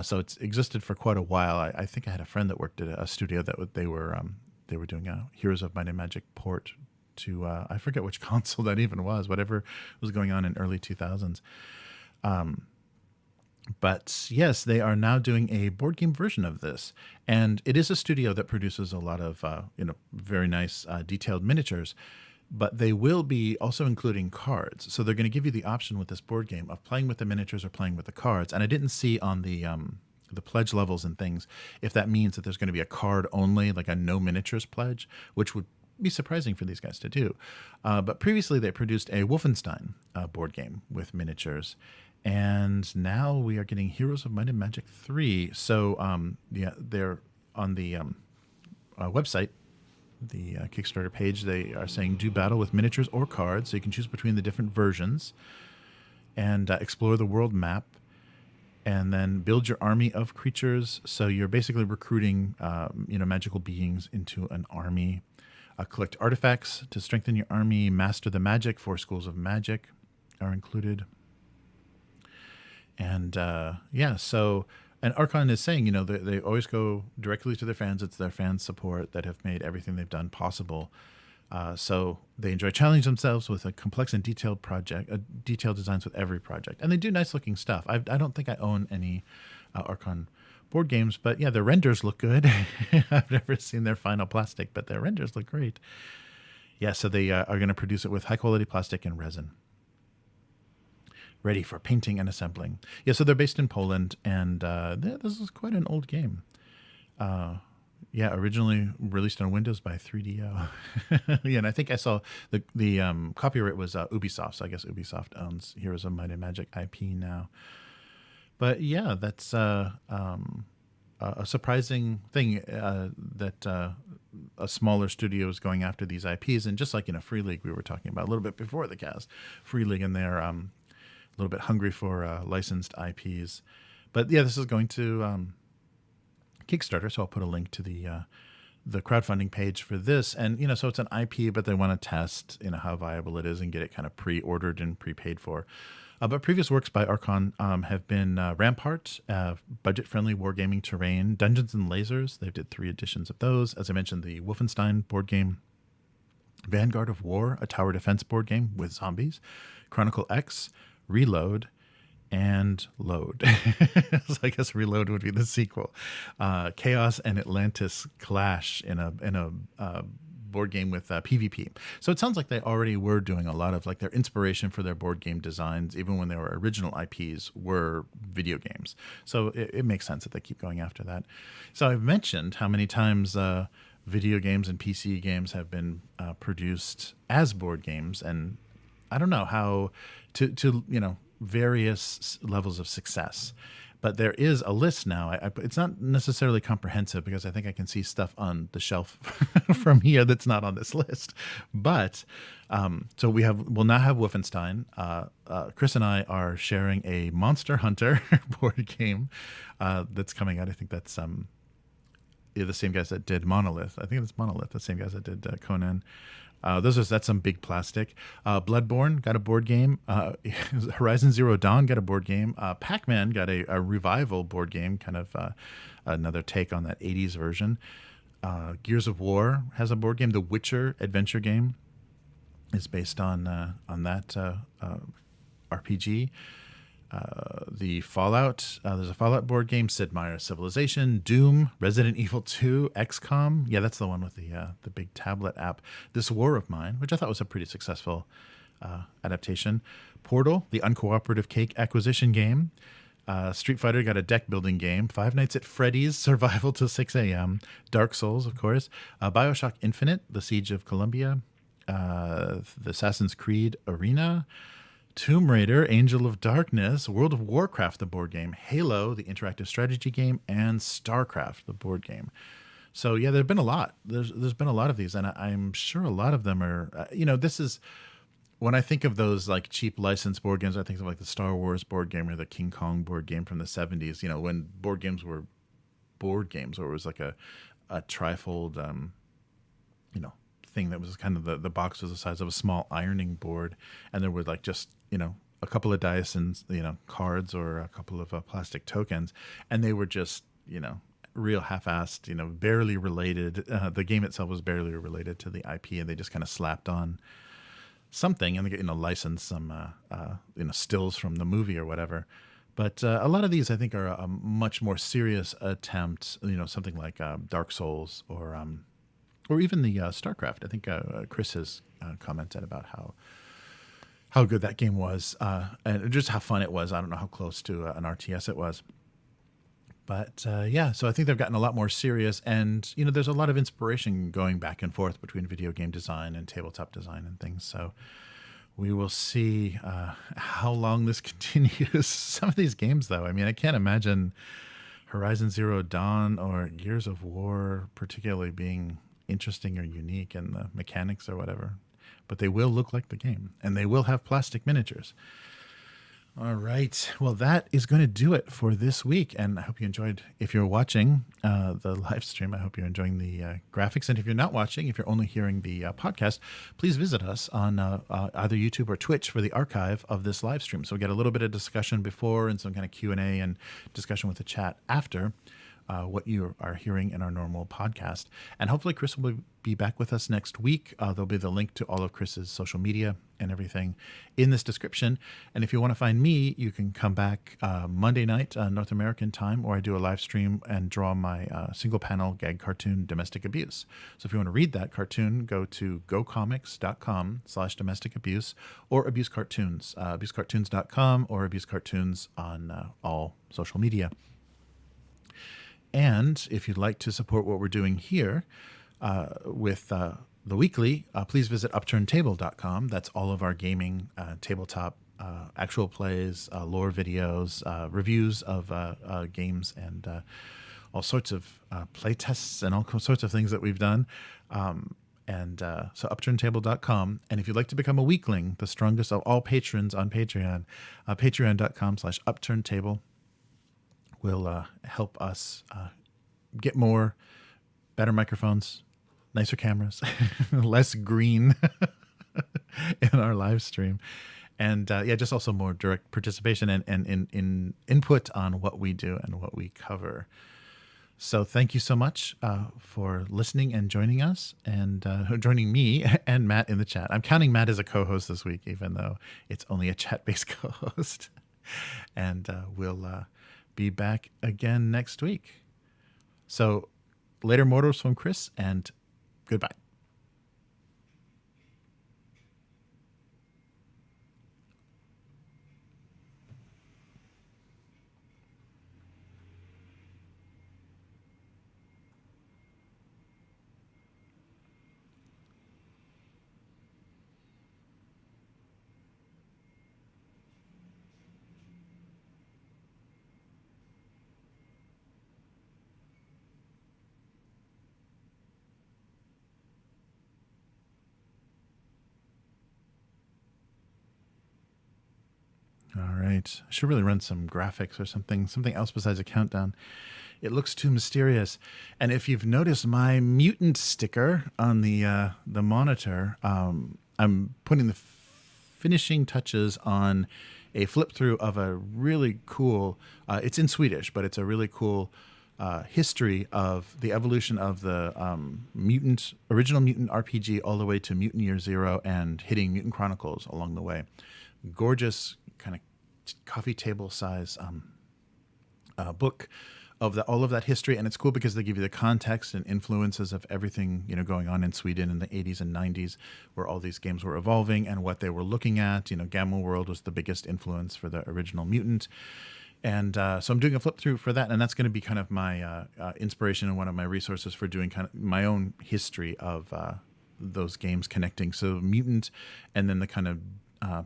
So it's existed for quite a while. I think I had a friend that worked at a studio that they were doing a Heroes of Might and Magic port to I forget which console that even was. Whatever was going on in early 2000s. But yes, they are now doing a board game version of this, and it is a studio that produces a lot of very nice detailed miniatures. But they will be also including cards. So they're going to give you the option with this board game of playing with the miniatures or playing with the cards. And I didn't see on the pledge levels and things if that means that there's going to be a card only, like a no miniatures pledge, which would be surprising for these guys to do. But previously they produced a Wolfenstein board game with miniatures. And now we are getting Heroes of Might and Magic 3. So they're on the website, the Kickstarter page. They are saying do battle with miniatures or cards. So you can choose between the different versions and explore the world map, and then build your army of creatures. So you're basically recruiting magical beings into an army. Collect artifacts to strengthen your army. Master the magic. 4 schools of magic are included. And and Archon is saying, they always go directly to their fans. It's their fans' support that have made everything they've done possible. So they enjoy challenging themselves with a complex and detailed detailed designs with every project. And they do nice looking stuff. I don't think I own any Archon board games, but yeah, their renders look good. I've never seen their final plastic, but their renders look great. Yeah, so they are going to produce it with high quality plastic and resin, ready for painting and assembling. Yeah, so they're based in Poland, and this is quite an old game. Originally released on Windows by 3DO. Yeah, and I think I saw the copyright was Ubisoft, so I guess Ubisoft owns Heroes of Might and Magic IP now. But yeah, that's a surprising thing that a smaller studio is going after these IPs. And just like Free League we were talking about a little bit before the cast, Free League and their a little bit hungry for licensed IPs. But yeah, this is going to Kickstarter, so I'll put a link to the the crowdfunding page for this. And, so it's an IP, but they want to test, how viable it is and get it kind of pre-ordered and prepaid for. But previous works by Archon have been Rampart, budget-friendly wargaming terrain, Dungeons and Lasers. They did 3 editions of those. As I mentioned, the Wolfenstein board game, Vanguard of War, a tower defense board game with zombies, Chronicle X, Reload, and Load. So I guess Reload would be the sequel. Chaos and Atlantis clash in a board game with PvP. So it sounds like they already were doing a lot of like their inspiration for their board game designs, even when their original IPs were video games. So it makes sense that they keep going after that. So I've mentioned how many times video games and PC games have been produced as board games, and I don't know how to various levels of success. But there is a list now. It's not necessarily comprehensive because I think I can see stuff on the shelf from here that's not on this list. But so we'll now have Wolfenstein. Chris and I are sharing a Monster Hunter board game that's coming out. I think that's the same guys that did Monolith. I think it's Monolith, the same guys that did Conan. That's some big plastic. Bloodborne got a board game. Horizon Zero Dawn got a board game. Pac-Man got a revival board game, kind of another take on that 80s version. Gears of War has a board game. The Witcher adventure game is based on that RPG. The Fallout, there's a Fallout board game, Sid Meier's Civilization, Doom, Resident Evil 2, XCOM. Yeah, that's the one with the big tablet app. This War of Mine, which I thought was a pretty successful adaptation. Portal, the uncooperative cake acquisition game. Street Fighter got a deck building game. Five Nights at Freddy's, Survival Till 6 a.m. Dark Souls, of course. BioShock Infinite, The Siege of Columbia. The Assassin's Creed Arena. Tomb Raider, Angel of Darkness, World of Warcraft, the board game, Halo, the interactive strategy game, and StarCraft, the board game. So yeah, there've been a lot. There's been a lot of these, and I'm sure a lot of them are. This is when I think of those like cheap licensed board games. I think of like the Star Wars board game or the King Kong board game from the 70s. When board games were board games, or it was like a trifold, thing that was kind of the box was the size of a small ironing board, and there were like just a couple of dice and cards or a couple of plastic tokens, and they were just real half-assed, barely related. The game itself was barely related to the IP, and they just kind of slapped on something and they get licensed some stills from the movie or whatever. But a lot of these I think are a much more serious attempt, something like Dark Souls or even the StarCraft. I think Chris has commented about how good that game was and just how fun it was. I don't know how close to an RTS it was. But so I think they've gotten a lot more serious. And, there's a lot of inspiration going back and forth between video game design and tabletop design and things. So we will see how long this continues. Some of these games, though, I can't imagine Horizon Zero Dawn or Gears of War particularly being interesting or unique in the mechanics or whatever, but they will look like the game and they will have plastic miniatures. All right. Well, that is going to do it for this week. And I hope you enjoyed, if you're watching the live stream, I hope you're enjoying the graphics. And if you're not watching, if you're only hearing the podcast, please visit us on either YouTube or Twitch for the archive of this live stream. So we get a little bit of discussion before and some kind of Q&A and discussion with the chat after what you are hearing in our normal podcast. And hopefully Chris will be back with us next week. There'll be the link to all of Chris's social media and everything in this description. And if you want to find me, you can come back Monday night, North American time, or I do a live stream and draw my single panel gag cartoon, Domestic Abuse. So if you want to read that cartoon, go to gocomics.com/domestic abuse or Abuse Cartoons, abusecartoons.com or Abuse Cartoons on all social media. And if you'd like to support what we're doing here with the weekly, please visit upturntable.com. That's all of our gaming, tabletop, actual plays, lore videos, reviews of games, and all sorts of play tests and all sorts of things that we've done. So upturntable.com. And if you'd like to become a weekling, the strongest of all patrons on Patreon, patreon.com/upturntable will help us get more better microphones, nicer cameras, less green in our live stream. And just also more direct participation and in input on what we do and what we cover. So thank you so much for listening and joining us and joining me and Matt in the chat. I'm counting Matt as a co-host this week, even though it's only a chat-based co-host. And we'll be back again next week. So later mortals from Chris, and goodbye. All right. I should really run some graphics or something else besides a countdown. It looks too mysterious. And if you've noticed my mutant sticker on the monitor, I'm putting the finishing touches on a flip through of a really cool, it's in Swedish, but it's a really cool history of the evolution of the original Mutant RPG all the way to Mutant Year Zero and hitting Mutant Chronicles along the way. Gorgeous kind of coffee table size book of all of that history, and it's cool because they give you the context and influences of everything going on in Sweden in the 80s and 90s, where all these games were evolving and what they were looking at. Gamma World was the biggest influence for the original Mutant, and so I'm doing a flip through for that, and that's going to be kind of my inspiration and one of my resources for doing kind of my own history of those games connecting. So Mutant, and then the kind of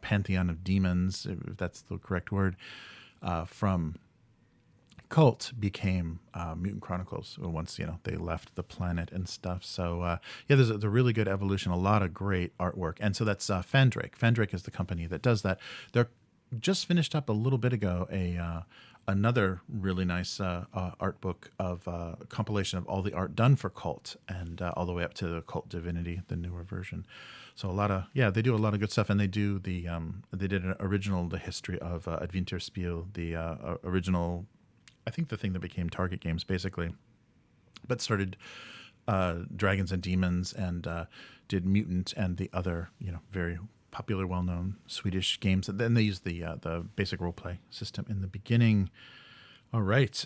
pantheon of demons, if that's the correct word, from Cult became Mutant Chronicles once they left the planet and stuff. So there's a really good evolution, a lot of great artwork, and so that's Fandrake. Fandrake is the company that does that. They're just finished up a little bit ago another really nice art book of a compilation of all the art done for Cult and all the way up to the Cult Divinity, the newer version. So they do a lot of good stuff, and they do they did the history of Adventurspiel, the original, I think the thing that became Target Games basically, but started Dragons and Demons and did Mutant and the other very popular, well-known Swedish games. And then they used the basic role-play system in the beginning. All right,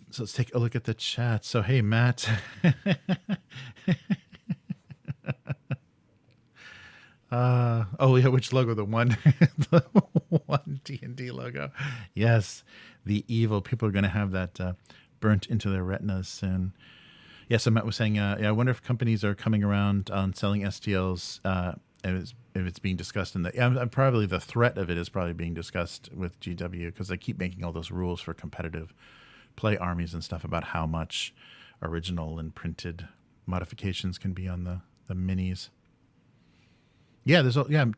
so let's take a look at the chat. So hey, Matt. Which logo? The one D&D logo. Yes, the evil. People are going to have that burnt into their retinas soon. Yeah, so Matt was saying, I wonder if companies are coming around on selling STLs if it's being discussed in probably the threat of it is probably being discussed with GW, because they keep making all those rules for competitive play armies and stuff about how much original and printed modifications can be on the minis. Yeah,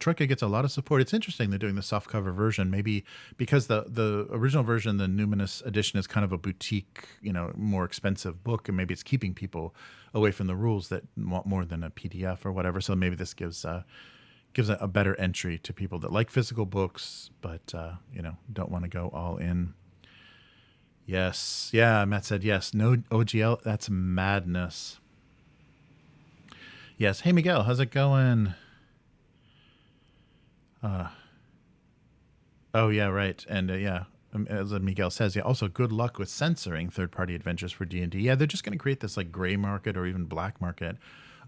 Troika gets a lot of support. It's interesting they're doing the softcover version, maybe because the original version, the Numinous edition, is kind of a boutique, more expensive book, and maybe it's keeping people away from the rules that want more than a PDF or whatever. So maybe this gives a better entry to people that like physical books, but don't want to go all in. Yes, yeah, Matt said yes. No OGL, that's madness. Yes, hey Miguel, how's it going? Right. And as Miguel says, also good luck with censoring third-party adventures for D&D. Yeah, they're just going to create this like gray market or even black market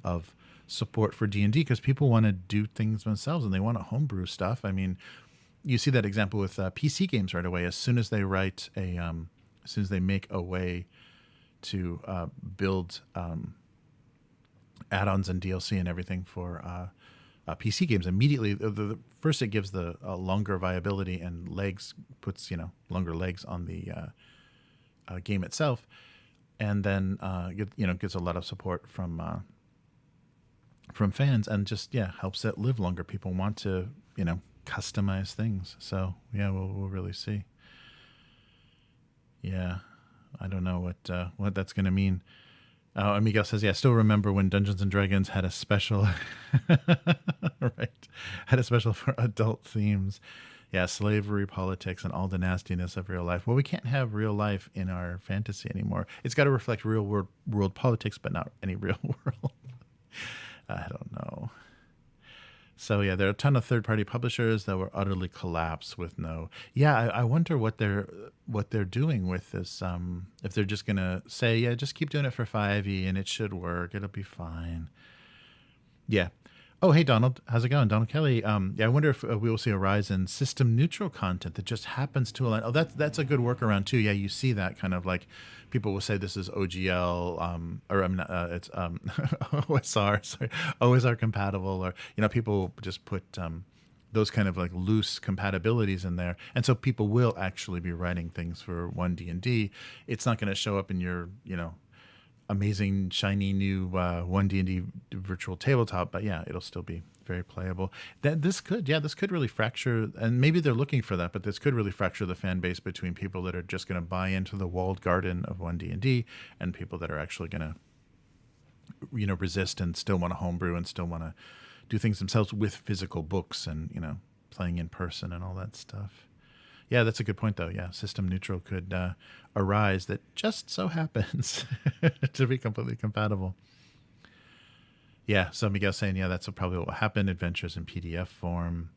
of support for D&D because people want to do things themselves and they want to homebrew stuff. I mean, you see that example with PC games right away. As soon as they make a way to build add-ons and DLC and everything for PC games, immediately the first it gives the longer viability and puts longer legs on the game itself, and then gets a lot of support from fans, and just helps it live longer. People want to customize things, so we'll really see. I don't know what that's going to mean. Oh, and Miguel says, yeah, I still remember when Dungeons and Dragons had a special, right, had a special for adult themes. Yeah, slavery, politics, and all the nastiness of real life. Well, we can't have real life in our fantasy anymore. It's got to reflect real world politics, but not any real world. I don't know. So yeah, there are a ton of third-party publishers that were utterly collapsed with no. Yeah, I wonder what they're doing with this. If they're just gonna say, yeah, just keep doing it for 5e and it should work. It'll be fine. Yeah. Oh, hey Donald, how's it going, Donald Kelly? Yeah, I wonder if we will see a rise in system-neutral content that just happens to align. Oh, that's a good workaround too. Yeah, you see that kind of like people will say this is OGL, or I'm not, it's OSR, sorry, OSR compatible, or people just put those kind of like loose compatibilities in there, and so people will actually be writing things for 1D&D. It's not going to show up in your amazing shiny new 1D&D virtual tabletop, but yeah, it'll still be very playable. This could really fracture, and maybe they're looking for that, but this could really fracture the fan base between people that are just going to buy into the walled garden of 1D&D and people that are actually going to resist and still want to homebrew and still want to do things themselves with physical books and playing in person and all that stuff. Yeah, that's a good point, though. Yeah, system neutral could arise that just so happens to be completely compatible. Yeah, so Miguel's saying, yeah, that's probably what will happen. Adventures in PDF form.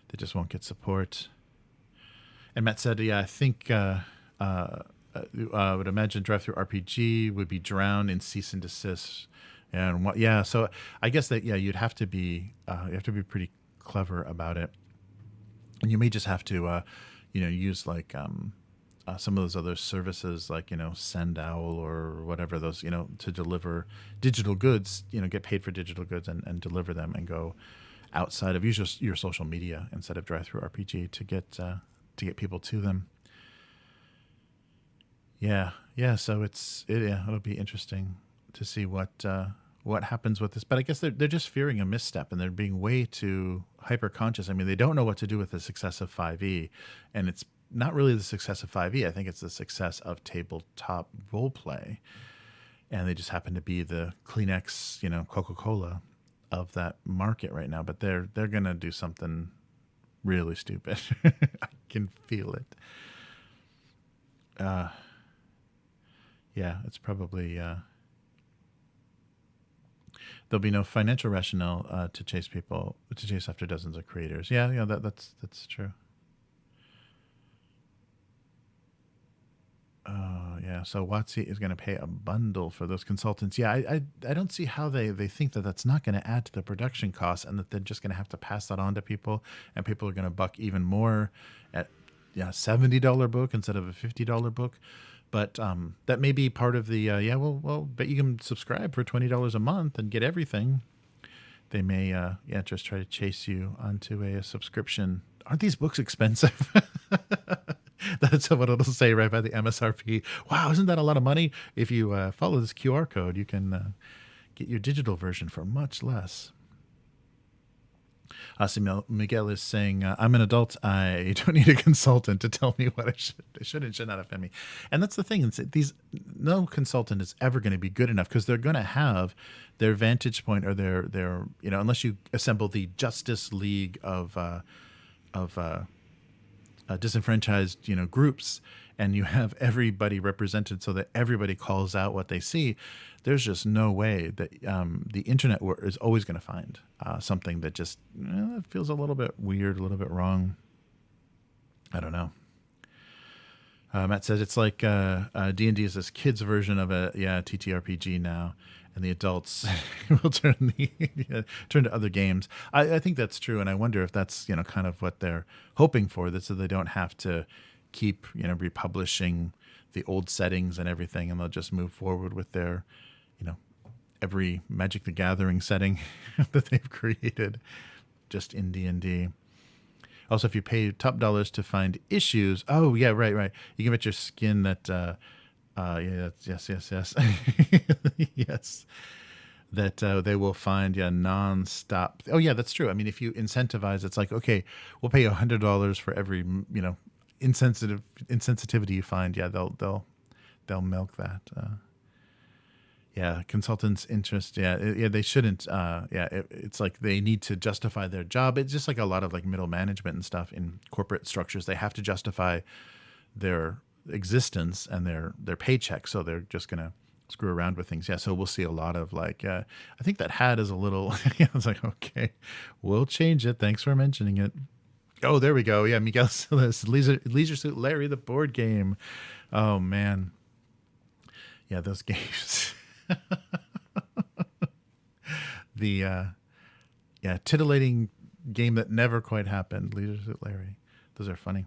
They just won't get support. And Matt said, yeah, I think I would imagine Drive-Thru RPG would be drowned in cease and desist. And yeah, so I guess that, yeah, you'd have to be pretty clever about it. And you may just have to use like some of those other services like, Sendowl or whatever, those, to deliver digital goods, get paid for digital goods and deliver them and go outside of your social media instead of Drive-Thru RPG to get people to them. Yeah. So it'll be interesting to see what happens with this, but I guess they're just fearing a misstep and they're being way too hyper conscious. I mean, they don't know what to do with the success of 5e, and it's not really the success of 5e. I think it's the success of tabletop role play, and they just happen to be the Kleenex, Coca-Cola of that market right now. But they're gonna do something really stupid. I can feel it. Yeah, it's probably. There'll be no financial rationale to chase after dozens of creators. Yeah, that's true. Yeah. So WotC is going to pay a bundle for those consultants. Yeah, I don't see how they think that that's not going to add to the production costs and that they're just going to have to pass that on to people, and people are going to buck even more at $70 book instead of a $50 book. But that may be part of the, well, but you can subscribe for $20 a month and get everything. They may, just try to chase you onto a subscription. Aren't these books expensive? That's what it'll say right by the MSRP. Wow, isn't that a lot of money? If you follow this QR code, you can get your digital version for much less. So Miguel is saying, I'm an adult. I don't need a consultant to tell me what I should and should not offend me. And that's the thing. No consultant is ever going to be good enough because they're going to have their vantage point or their unless you assemble the Justice League of disenfranchised, groups, and you have everybody represented so that everybody calls out what they see. There's just no way that the internet is always going to find something that just feels a little bit weird, a little bit wrong. I don't know. Matt says it's like D&D is this kid's version of a TTRPG now, and the adults will turn to other games. I think that's true, and I wonder if that's kind of what they're hoping for, that so they don't have to keep republishing the old settings and everything, and they'll just move forward with their every Magic the Gathering setting that they've created just in D&D. Also, if you pay top dollars to find issues, oh yeah, right, you can bet your skin that yes yes, that they will find non-stop. Oh yeah, that's true. I mean, if you incentivize, it's like, okay, we'll pay you $100 for every insensitivity you find. Yeah, they'll milk that. Yeah, consultants' interest. Yeah, yeah, they shouldn't. Yeah, it's like they need to justify their job. It's just like a lot of like middle management and stuff in corporate structures. They have to justify their existence and their paycheck, so they're just gonna screw around with things. Yeah, so we'll see a lot of like. I think that hat is a little. Yeah, it's like okay, we'll change it. Thanks for mentioning it. Oh, there we go. Yeah, Miguel Silas, Leisure Suit Larry, the board game. Oh man, yeah, those games. The yeah, titillating game that never quite happened. Leisure Suit Larry. Those are funny.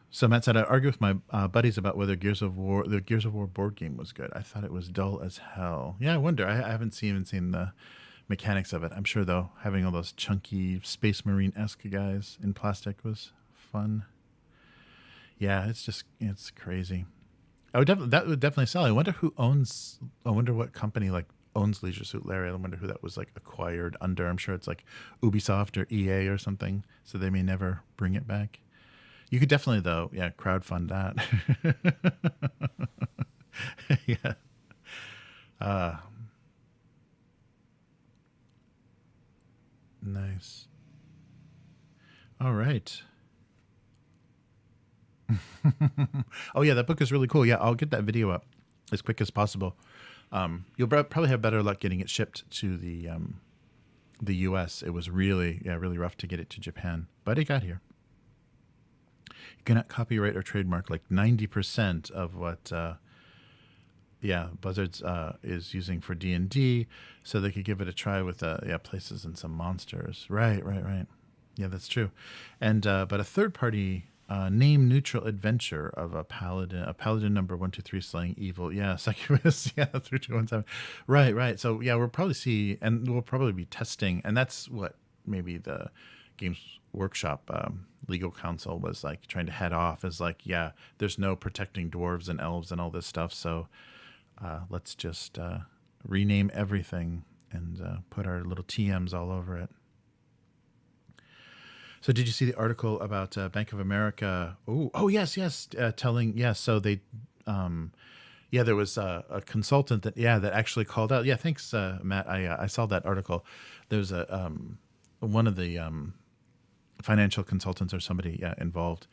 So Matt said, I argue with my buddies about whether the Gears of War board game was good. I thought it was dull as hell. Yeah, I wonder. I haven't even seen the mechanics of it. I'm sure though, having all those chunky Space Marine-esque guys in plastic was fun. Yeah, it's crazy. That would definitely sell. I wonder what company like owns Leisure Suit Larry. I wonder who that was like acquired under. I'm sure it's like Ubisoft or EA or something. So they may never bring it back. You could definitely though, yeah, crowdfund that. Yeah. Nice. All right. Oh yeah, that book is really cool. Yeah, I'll get that video up as quick as possible. You'll probably have better luck getting it shipped to the U.S. It was really rough to get it to Japan, but it got here. You cannot copyright or trademark like 90% of what Buzzards is using for D&D, so they could give it a try with Places and some monsters. Right. Yeah, that's true. And but a third party name neutral adventure of a paladin number 123 slaying evil. Yeah, succubus. Yeah, 3217. Right. So yeah, we'll probably be testing, and that's what maybe the Games Workshop legal counsel was like trying to head off, is like, yeah, there's no protecting dwarves and elves and all this stuff, so let's just rename everything and put our little TMs all over it. So did you see the article about Bank of America? Oh yes. Telling, yeah. So they, there was a consultant that actually called out. Yeah, thanks, Matt. I saw that article. There's one of the financial consultants or somebody involved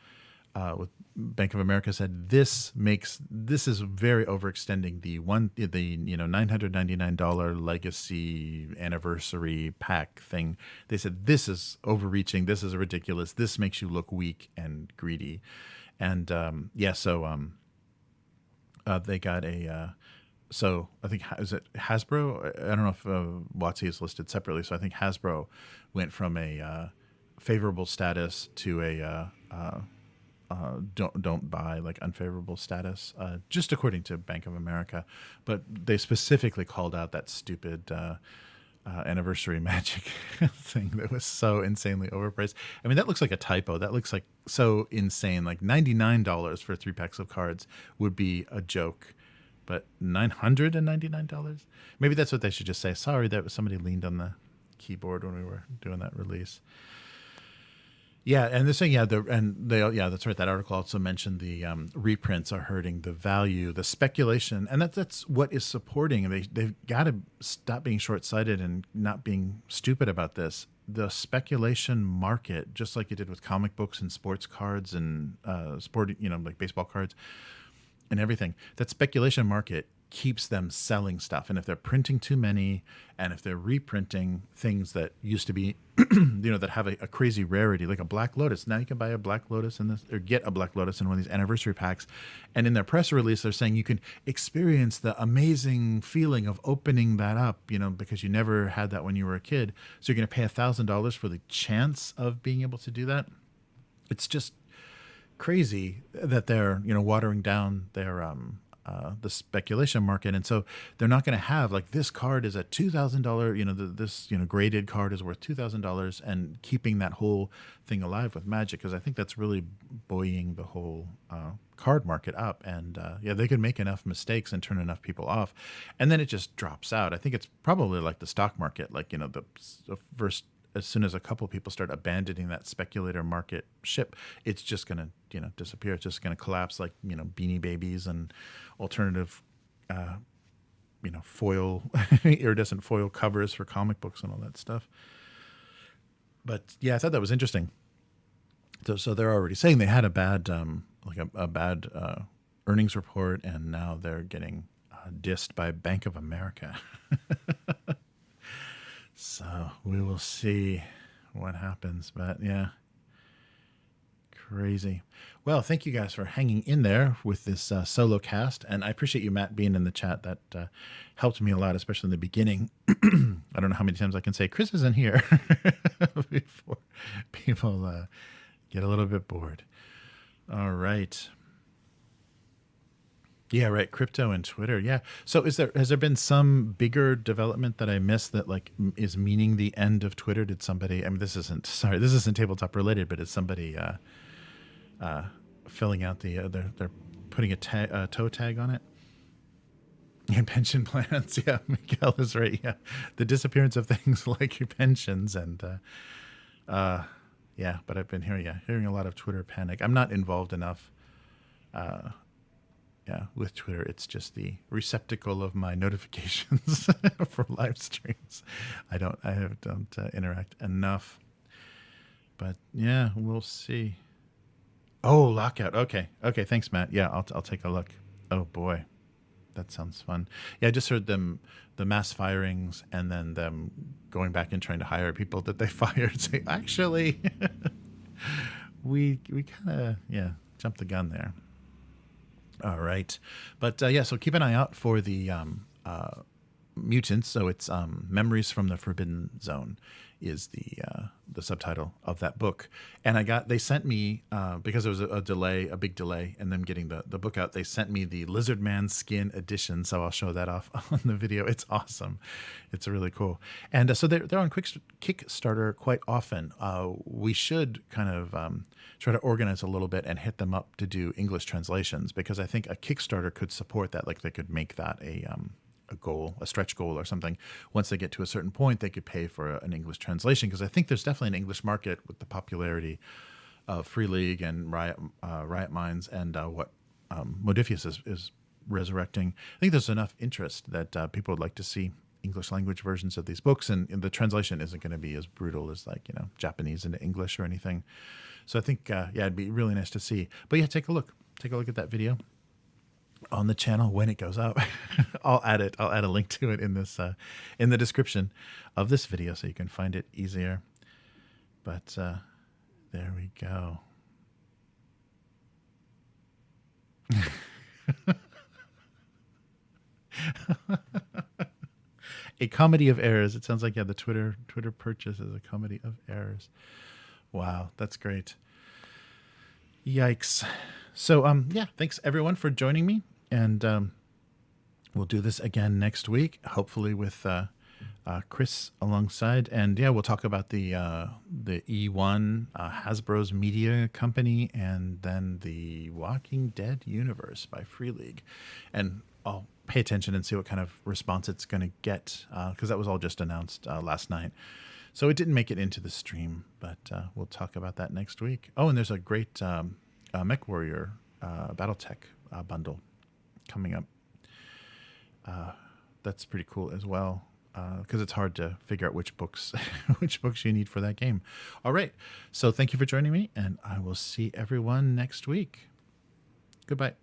with Bank of America said this is very overextending the $999 legacy anniversary pack thing. They said this is overreaching, this is ridiculous, this makes you look weak and greedy. And they got so I think, is it Hasbro? I don't know if WotC is listed separately. So I think Hasbro went from a favorable status to a don't buy, like unfavorable status, just according to Bank of America. But they specifically called out that stupid anniversary magic thing that was so insanely overpriced. I mean, that looks like a typo. That looks like so insane. Like $99 for 3 packs of cards would be a joke, but $999? Maybe that's what they should just say. Sorry, that somebody leaned on the keyboard when we were doing that release. Yeah, and they're saying, that's right. That article also mentioned the reprints are hurting the value, the speculation, and that's what is supporting. They've got to stop being short-sighted and not being stupid about this. The speculation market, just like you did with comic books and sports cards and like baseball cards and everything, that speculation market keeps them selling stuff. And if they're printing too many, and if they're reprinting things that used to be that have a crazy rarity, like a Black Lotus, now you can buy a Black Lotus in this, or get a Black Lotus in one of these anniversary packs, and in their press release they're saying you can experience the amazing feeling of opening that up, because you never had that when you were a kid, so you're going to pay $1,000 for the chance of being able to do that. It's just crazy that they're watering down their the speculation market, and so they're not going to have like, this card is a $2,000, this graded card is worth $2,000, and keeping that whole thing alive with Magic, because I think that's really buoying the whole card market up. And they could make enough mistakes and turn enough people off, and then it just drops out. I think it's probably like the stock market, like the first as soon as a couple people start abandoning that speculator market ship, it's just going to, disappear. It's just going to collapse, like, Beanie Babies and alternative, foil, iridescent foil covers for comic books and all that stuff. But yeah, I thought that was interesting. So they're already saying they had a bad, a bad earnings report, and now they're getting dissed by Bank of America. So we will see what happens. But yeah, crazy. Well, thank you guys for hanging in there with this solo cast. And I appreciate you, Matt, being in the chat. That helped me a lot, especially in the beginning. I don't know how many times I can say Chris isn't here before people get a little bit bored. All right. Yeah, right. Crypto and Twitter. Yeah. So has there been some bigger development that I missed that is meaning the end of Twitter? Did somebody, this isn't tabletop related, but is somebody filling out they're putting a toe tag on it? And pension plans. Yeah, Miguel is right. Yeah. The disappearance of things like your pensions and yeah, but I've been hearing a lot of Twitter panic. I'm not involved enough with Twitter. It's just the receptacle of my notifications for live streams. I don't interact enough. But yeah, we'll see. Oh, lockout. Okay. Thanks, Matt. Yeah, I'll take a look. Oh boy, that sounds fun. Yeah, I just heard the mass firings and then them going back and trying to hire people that they fired. Say, actually, we kind of jumped the gun there. All right. But so keep an eye out for the mutants. So it's Memories from the Forbidden Zone is the subtitle of that book. And they sent me, because there was a big delay in them getting the book out, they sent me the Lizard Man Skin edition. So I'll show that off on the video. It's awesome. It's really cool. And so they're on Kickstarter quite often. We should kind of try to organize a little bit and hit them up to do English translations, because I think a Kickstarter could support that. Like they could make that a goal, a stretch goal or something. Once they get to a certain point, they could pay for an English translation, because I think there's definitely an English market with the popularity of Free League and Riot Minds and what Modifius is resurrecting. I think there's enough interest that people would like to see English language versions of these books, and the translation isn't going to be as brutal as Japanese into English or anything. So I think it'd be really nice to see. But yeah, take a look at that video on the channel when it goes up. I'll add a link to it in this in the description of this video so you can find it easier. But there we go. A comedy of errors. It sounds like the Twitter purchase is a comedy of errors. Wow, that's great. Yikes. So thanks everyone for joining me, and we'll do this again next week, hopefully with Chris alongside, and we'll talk about the E1 Hasbro's media company, and then the Walking Dead universe by Free League, and I'll pay attention and see what kind of response it's going to get, because that was all just announced last night. So it didn't make it into the stream, but we'll talk about that next week. Oh, and there's a great Mech Warrior Battletech bundle coming up. That's pretty cool as well, because it's hard to figure out which books you need for that game. All right, so thank you for joining me, and I will see everyone next week. Goodbye.